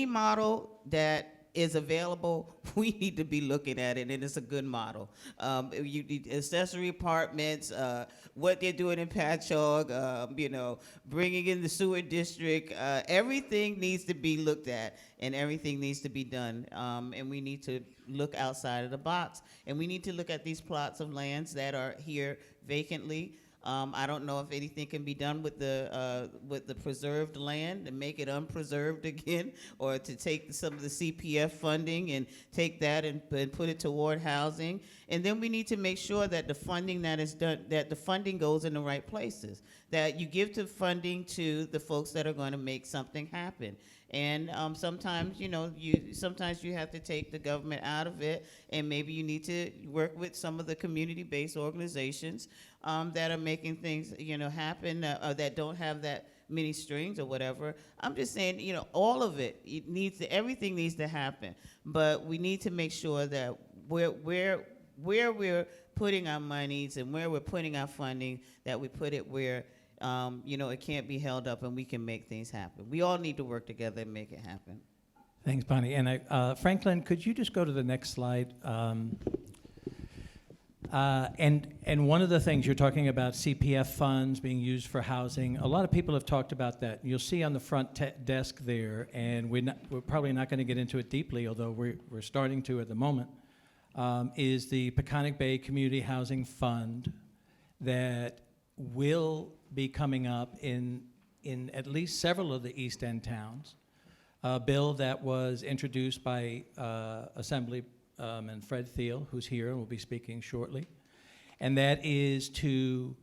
model that is available, we need to be looking at it, and it's a good model. You need accessory apartments, what they're doing in Patchogue, you know, bringing in the sewer district. Everything needs to be looked at, and everything needs to be done. And we need to look outside of the box, and we need to look at these plots of lands that are here vacantly. I don't know if anything can be done with the preserved land and make it unpreserved again, or to take some of the CPF funding and take that and put it toward housing. And then we need to make sure that the funding that is done, that the funding goes in the right places, that you give to funding to the folks that are going to make something happen. And sometimes, you know, sometimes you have to take the government out of it, and maybe you need to work with some of the community-based organizations that are making things, you know, happen, that don't have that many strings or whatever. I'm just saying, you know, all of it, everything needs to happen, but we need to make sure that where we're putting our monies and where we're putting our funding, that we put it where you know, it can't be held up, and we can make things happen. We all need to work together and make it happen. Thanks, Bonnie. And Franklin, could you just go to the next slide? And one of the things you're talking about, CPF funds being used for housing. A lot of people have talked about that. You'll see on the front desk there, and we're probably not going to get into it deeply, although we're starting to at the moment. Is the Peconic Bay Community Housing Fund that will be coming up in at least several of the East End towns. A bill that was introduced by Assemblyman Fred Thiel, who's here and will be speaking shortly. And that is to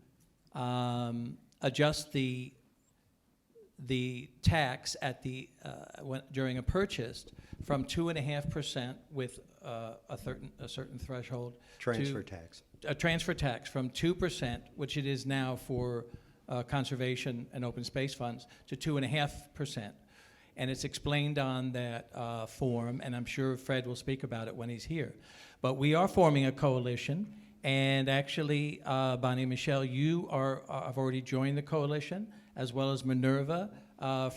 adjust the tax at during a purchase from 2.5% with a certain threshold. Transfer tax. A transfer tax from 2%, which it is now for conservation and open space funds, to 2.5%. And it's explained on that form, and I'm sure Fred will speak about it when he's here. But we are forming a coalition, and actually, Bonnie and Michelle, you have already joined the coalition, as well as Minerva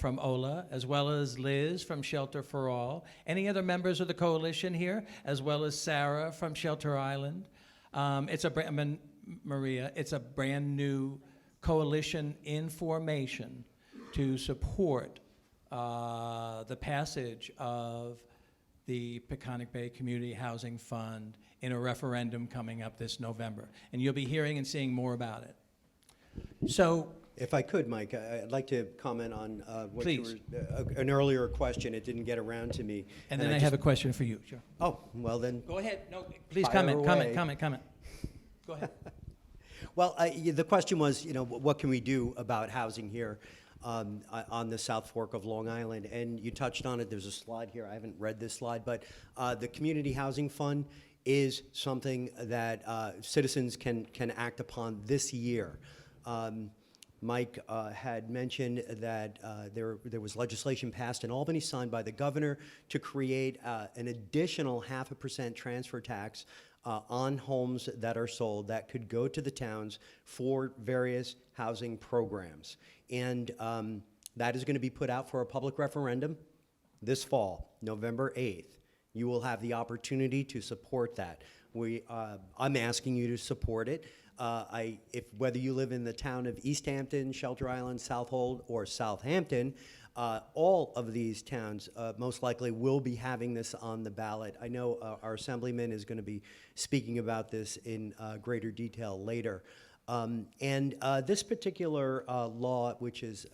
from OLA, as well as Liz from Shelter for All. Any other members of the coalition here, as well as Sarah from Shelter Island? Maria, it's a brand new coalition in formation to support the passage of the Peconic Bay Community Housing Fund in a referendum coming up this November. And you'll be hearing and seeing more about it. So, if I could, Mike, I'd like to comment on what Please. an earlier question. It didn't get around to me. and then I have a question for you. Sure. Oh, well then. Go ahead. No, please Fire comment. away. Comment. Go ahead. Well, the question was, you know, what can we do about housing here on the South Fork of Long Island? And you touched on it. There's a slide here. I haven't read this slide, but the Community Housing Fund is something that citizens can act upon this year. Mike had mentioned that there was legislation passed in Albany, signed by the governor, to create an additional 0.5% transfer tax on homes that are sold that could go to the towns for various housing programs. And that is going to be put out for a public referendum this fall, November 8th. You will have the opportunity to support that. I'm asking you to support it. Whether you live in the town of East Hampton, Shelter Island, Southold, or Southampton, all of these towns most likely will be having this on the ballot. I know our Assemblyman is going to be speaking about this in greater detail later. This particular law, which is,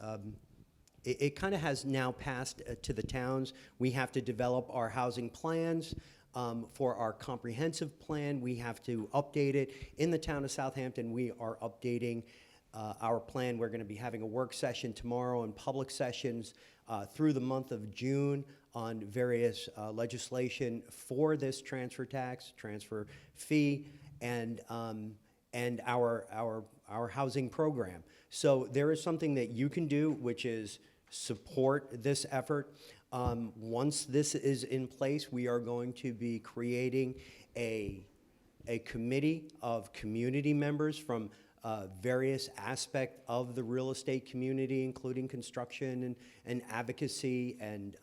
it kind of has now passed to the towns. We have to develop our housing plans. For our comprehensive plan, we have to update it. In the town of Southampton, we are updating our plan. We're going to be having a work session tomorrow and public sessions through the month of June on various legislation for this transfer tax, transfer fee, and our housing program. So there is something that you can do, which is support this effort. Once this is in place, we are going to be creating a committee of community members from various aspects of the real estate community, including construction and advocacy and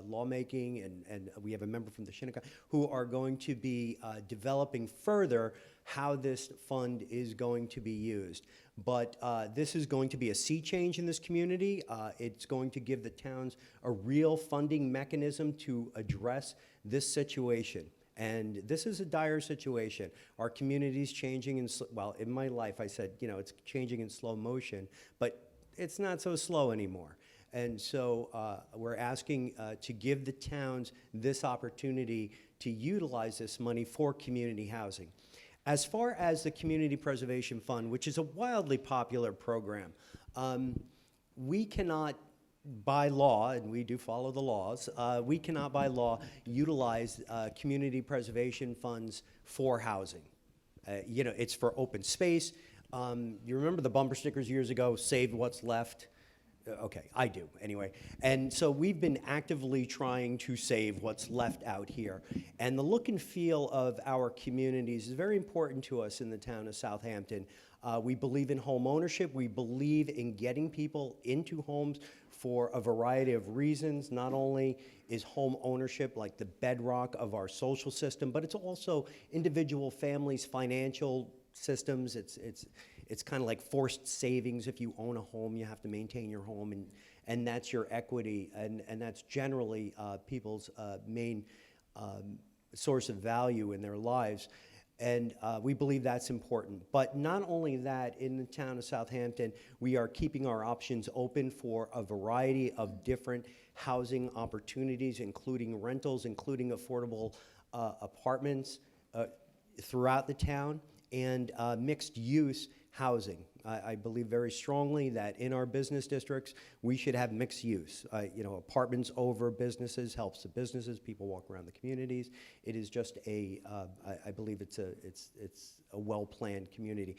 lawmaking, and we have a member from the Shinnecock, who are going to be developing further how this fund is going to be used. But this is going to be a sea change in this community. It's going to give the towns a real funding mechanism to address this situation. And this is a dire situation. Our community's changing well, in my life, I said, you know, it's changing in slow motion, but it's not so slow anymore. And so we're asking to give the towns this opportunity to utilize this money for community housing. As far as the Community Preservation Fund, which is a wildly popular program, we cannot, by law, and we do follow the laws, we cannot by law utilize community preservation funds for housing. You know, it's for open space. You remember the bumper stickers years ago, save what's left? Okay, I do, anyway. And so we've been actively trying to save what's left out here. And the look and feel of our communities is very important to us in the town of Southampton. We believe in home ownership. We believe in getting people into homes for a variety of reasons. Not only is home ownership like the bedrock of our social system, but it's also individual families' financial systems. It's kind of like forced savings. If you own a home, you have to maintain your home, and that's your equity, and that's generally people's main source of value in their lives. And we believe that's important. But not only that, in the town of Southampton, we are keeping our options open for a variety of different housing opportunities, including rentals, including affordable apartments throughout the town, and mixed use housing. I believe very strongly that in our business districts, we should have mixed use. You know, apartments over businesses helps the businesses. People walk around the communities. It is just I believe it's a well-planned community.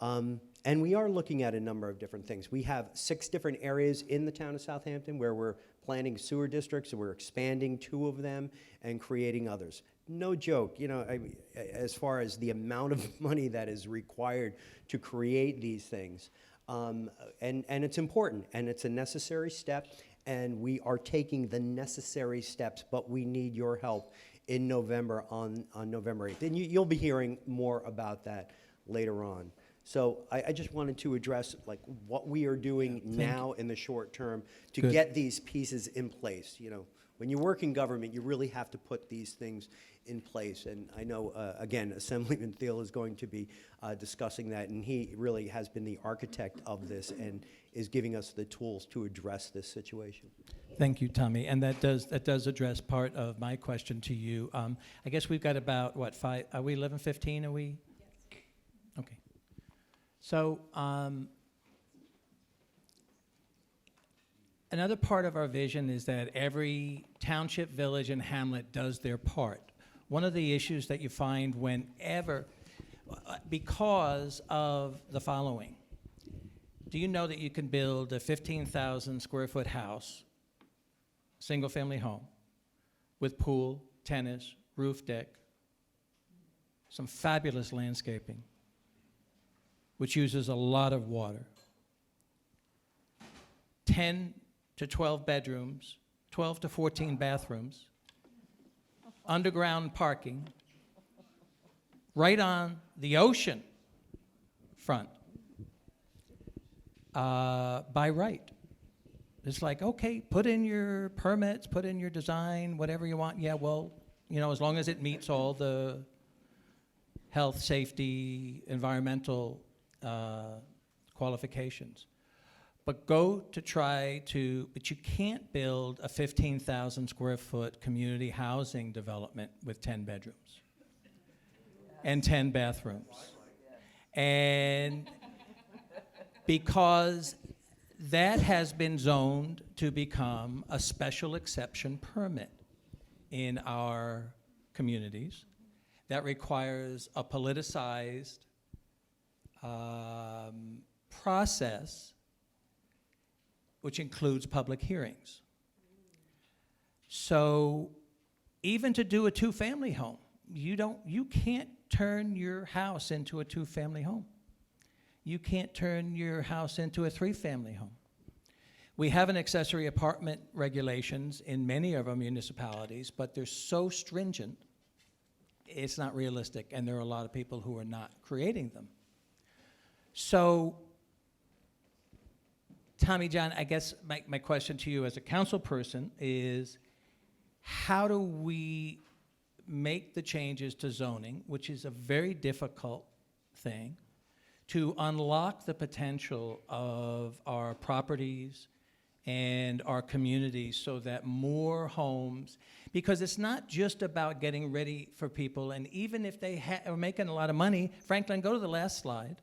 And we are looking at a number of different things. We have 6 different areas in the town of Southampton where we're planning sewer districts, and we're expanding 2 of them and creating others. No joke, you know, as far as the amount of money that is required to create these things. And it's important, and it's a necessary step, and we are taking the necessary steps, but we need your help in November on November 8th. And you'll be hearing more about that later on. So I just wanted to address like what we are doing now in the short term to get these pieces in place. You know, when you work in government, you really have to put these things in place. And I know, again, Assemblyman Thiel is going to be discussing that, and he really has been the architect of this and is giving us the tools to address this situation. Thank you, Tommy. And that does address part of my question to you. I guess we've got about, what, 5, are we 11:15, are we? Yes. Okay. So another part of our vision is that every township, village, and hamlet does their part. One of the issues that you find whenever, because of the following. Do you know that you can build a 15,000 square foot house, single-family home, with pool, tennis, roof deck, some fabulous landscaping, which uses a lot of water, 10 to 12 bedrooms, 12 to 14 bathrooms, underground parking, right on the ocean, front by right. It's like, okay, put in your permits, put in your design, whatever you want. Yeah, well, you know, as long as it meets all the health, safety, environmental qualifications. But but you can't build a 15,000 square foot community housing development with 10 bedrooms and 10 bathrooms. And because that has been zoned to become a special exception permit in our communities that requires a politicized process, which includes public hearings. So even to do a two-family home, you can't turn your house into a two-family home. You can't turn your house into a three-family home. We have an accessory apartment regulations in many of our municipalities, but they're so stringent, it's not realistic, and there are a lot of people who are not creating them. So, Tommy John, I guess my question to you as a council person is, how do we make the changes to zoning, which is a very difficult thing, to unlock the potential of our properties and our communities so that more homes, because it's not just about getting ready for people, and even if they are making a lot of money, Franklin, go to the last slide.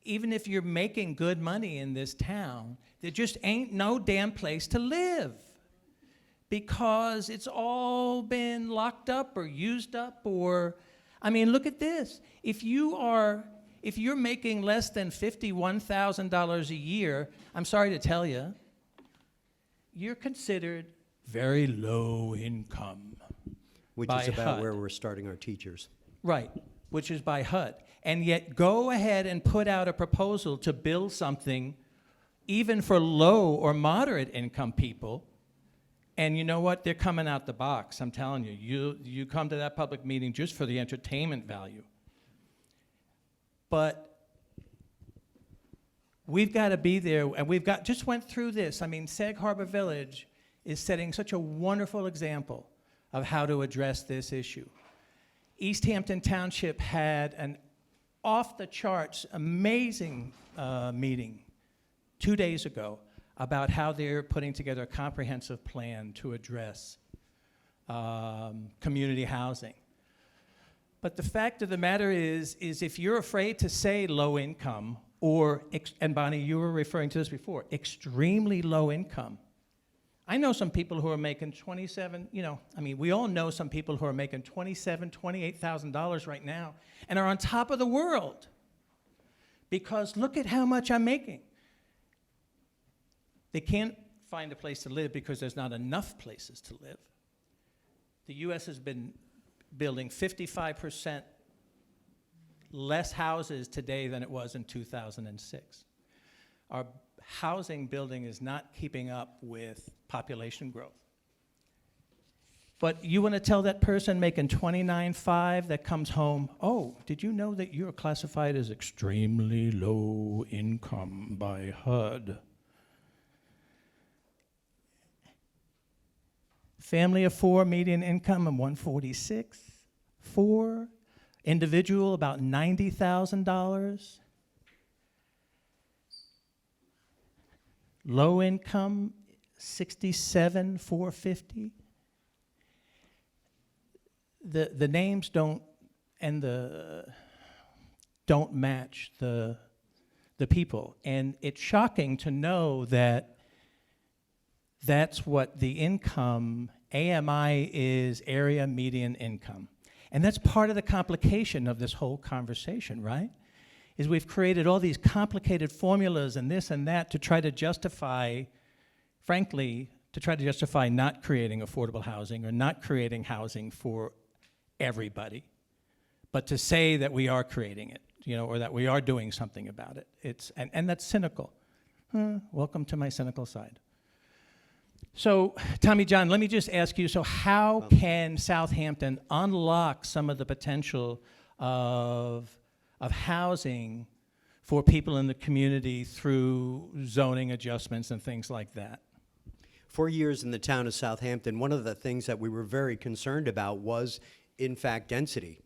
Even if you're making good money in this town, there just ain't no damn place to live because it's all been locked up or used up or, I mean, look at this. If you're making less than $51,000 a year, I'm sorry to tell you, you're considered very low income. Which by is about HUD. where we're starting our teachers. Right, which is by HUD. And yet go ahead and put out a proposal to build something even for low or moderate income people. And you know what? They're coming out the box, I'm telling you. You come to that public meeting just for the entertainment value. But we've got to be there, and just went through this. I mean, Sag Harbor Village is setting such a wonderful example of how to address this issue. East Hampton Township had an off-the-charts, amazing meeting 2 days ago about how they're putting together a comprehensive plan to address community housing. But the fact of the matter is if you're afraid to say low income, or, and Bonnie, you were referring to this before, extremely low income. I know some people who are making we all know some people who are making $27,000, $28,000 right now and are on top of the world because look at how much I'm making. They can't find a place to live because there's not enough places to live. The U.S. has been building 55% less houses today than it was in 2006. Our housing building is not keeping up with population growth. But you want to tell that person making $29,500 that comes home, oh, did you know that you're classified as extremely low income by HUD? Family of four, median income of $146,000. 4, individual about $90,000. Low income, $67,450. The names don't match the people, and it's shocking to know that that's what the income, AMI is area median income. And that's part of the complication of this whole conversation, right? Is we've created all these complicated formulas and this and that to try to justify, frankly, not creating affordable housing or not creating housing for everybody, but to say that we are creating it, or that we are doing something about it. And that's cynical. Welcome to my cynical side. So, Tommy John, let me just ask you, so how can Southampton unlock some of the potential of housing for people in the community through zoning adjustments and things like that? For years in the town of Southampton, one of the things that we were very concerned about was, in fact, density.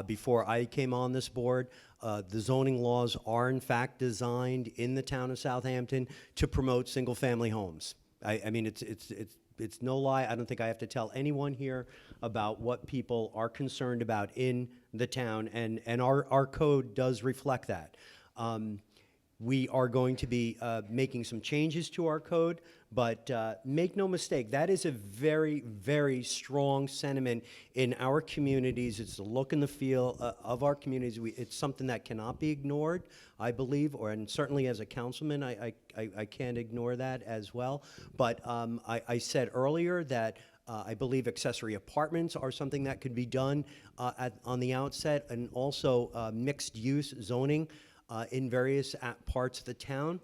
Before I came on this board, the zoning laws are in fact designed in the town of Southampton to promote single-family homes. I mean, it's no lie. I don't think I have to tell anyone here about what people are concerned about in the town, and our code does reflect that. We are going to be making some changes to our code, but make no mistake, that is a very, very strong sentiment in our communities. It's the look and the feel of our communities. It's something that cannot be ignored, I believe, and certainly as a councilman, I can't ignore that as well. But I said earlier that I believe accessory apartments are something that could be done on the outset, and also mixed-use zoning in various parts of the town.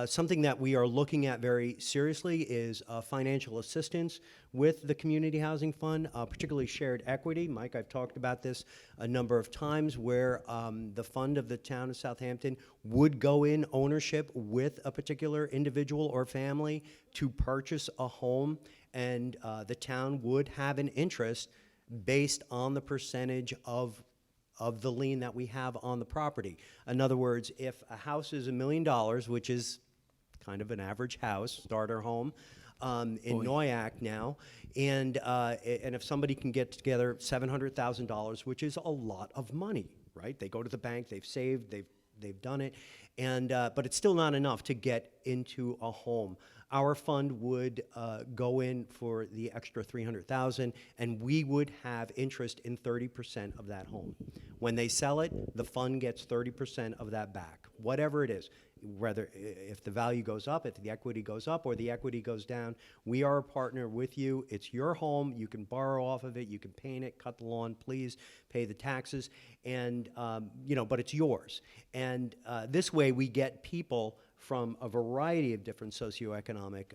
Something that we are looking at very seriously is financial assistance with the Community Housing Fund, particularly shared equity. Mike, I've talked about this a number of times, where the fund of the town of Southampton would go in ownership with a particular individual or family to purchase a home, and the town would have an interest based on the percentage of the lien that we have on the property. In other words, if a house is $1 million, which is kind of an average house, starter home, in Noyak now, and if somebody can get together $700,000, which is a lot of money, right? They go to the bank, they've saved, they've done it, and but it's still not enough to get into a home. Our fund would go in for the extra $300,000, and we would have interest in 30% of that home. When they sell it, the fund gets 30% of that back, whatever it is. Whether if the value goes up, if the equity goes up, or the equity goes down, we are a partner with you. It's your home. You can borrow off of it. You can paint it, cut the lawn, please pay the taxes, and but it's yours. And this way, we get people from a variety of different socioeconomic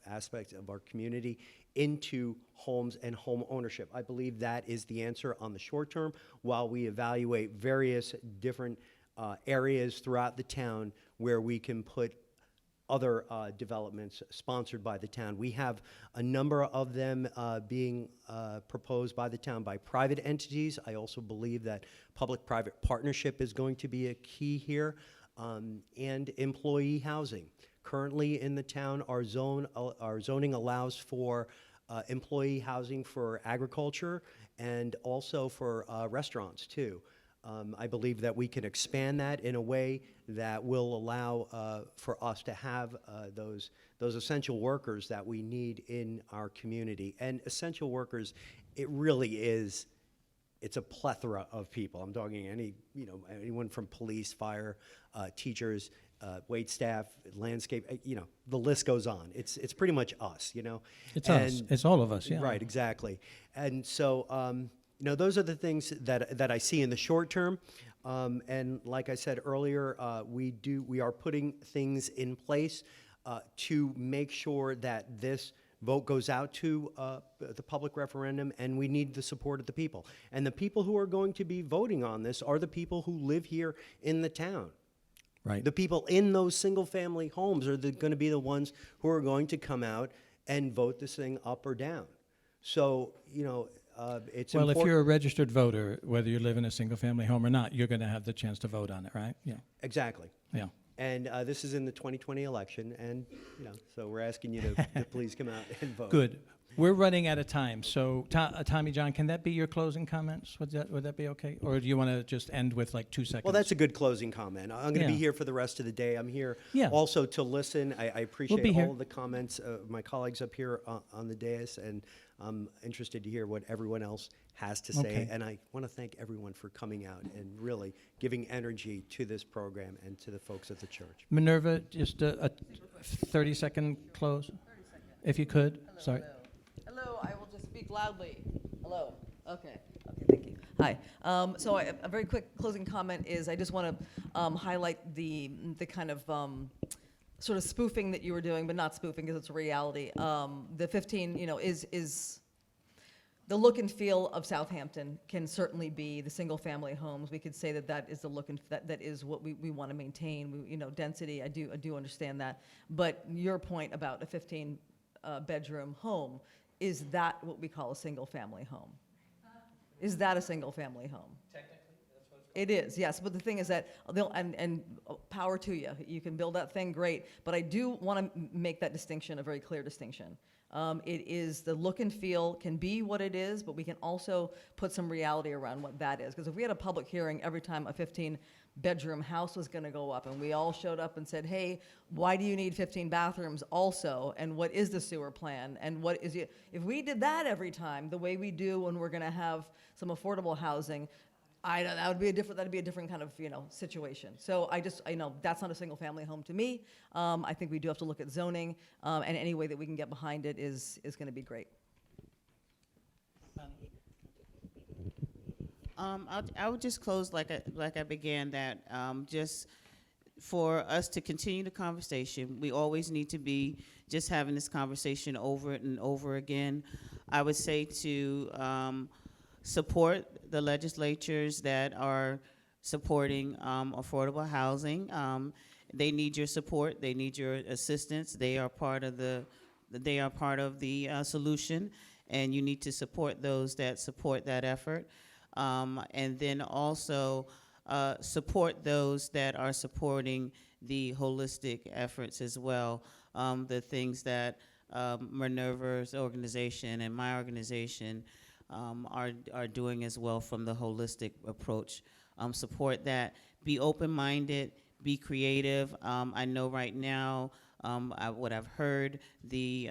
aspects of our community into homes and home ownership. I believe that is the answer on the short term, while we evaluate various different areas throughout the town where we can put other developments sponsored by the town. We have a number of them being proposed by the town by private entities. I also believe that public-private partnership is going to be a key here. And employee housing. Currently in the town, our zoning allows for employee housing for agriculture and also for restaurants too. I believe that we can expand that in a way that will allow for us to have those essential workers that we need in our community. And essential workers, it really is. It's a plethora of people. I'm talking anyone from police, fire, teachers, wait staff, landscape. The list goes on. It's pretty much us. It's us. It's all of us. Yeah. Right. Exactly. And so those are the things that I see in the short term. And like I said earlier, we are putting things in place to make sure that this vote goes out to the public referendum, and we need the support of the people. And the people who are going to be voting on this are the people who live here in the town. Right. The people in those single-family homes are going to be the ones who are going to come out and vote this thing up or down. So, it's well, important. if you're a registered voter, whether you live in a single-family home or not, you're going to have the chance to vote on it, right? Yeah. Exactly. Yeah. And this is in the 2020 election, and so we're asking you to please come out and vote. Good. We're running out of time, so Tommy John, can that be your closing comments? Would that be okay, or do you want to just end with like 2 seconds? Well, that's a good closing comment. I'm going to be here for the rest of the day. I'm here also to listen. I appreciate all of the comments of my colleagues up here on the dais, and I'm interested to hear what everyone else has to say. Okay. And I want to thank everyone for coming out and really giving energy to this program and to the folks at the church. Minerva, just a 30-second close, 30 seconds. if you could. Hello, Sorry. Hello, I will just speak loudly. Hello. Okay, thank you. Hi. So a very quick closing comment is I just want to highlight the kind of sort of spoofing that you were doing, but not spoofing because it's a reality. The 15, is the look and feel of Southampton can certainly be the single-family homes. We could say that that is the look and that is what we want to maintain. You know, density. I do understand that. But your point about a 15 bedroom home, is that what we call a single-family home? Is that a single-family home? Technically, that's what it's It is, yes, but the thing is that they'll, and power to you. You can build that thing, great. But I do want to make that distinction, a very clear distinction. It is, the look and feel can be what it is, but we can also put some reality around what that is. Because if we had a public hearing every time a 15-bedroom house was going to go up, and we all showed up and said, hey, why do you need 15 bathrooms also? And what is the sewer plan? And what is it? If we did that every time, the way we do when we're going to have some affordable housing, that'd be a different kind of, you know, situation. So I know that's not a single family home to me. I think we do have to look at zoning, and any way that we can get behind it is going to be great. I would just close like I began that, just for us to continue the conversation. We always need to be just having this conversation over and over again. I would say to support the legislatures that are supporting affordable housing. They need your support. They need your assistance. They are part of the solution, and you need to support those that support that effort. And then also support those that are supporting the holistic efforts as well. The things that Minerva's organization and my organization are doing as well from the holistic approach. Support that. Be open-minded. Be creative. I know right now, what I've heard, the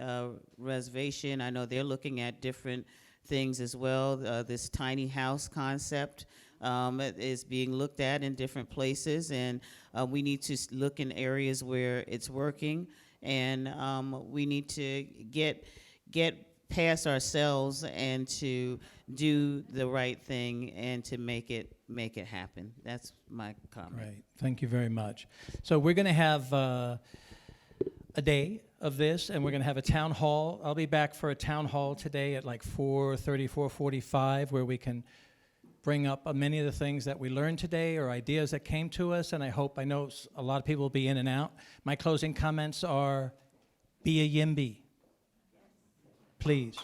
reservation, I know they're looking at different things as well. This tiny house concept is being looked at in different places, and we need to look in areas where it's working, and we need to get past ourselves and to do the right thing and to make it happen. That's my comment. Right. Thank you very much. So we're going to have a day of this, and we're going to have a town hall. I'll be back for a town hall today at like 4:30, 4:45, where we can bring up many of the things that we learned today or ideas that came to us, and I know a lot of people will be in and out. My closing comments are, be a YIMBY. Please.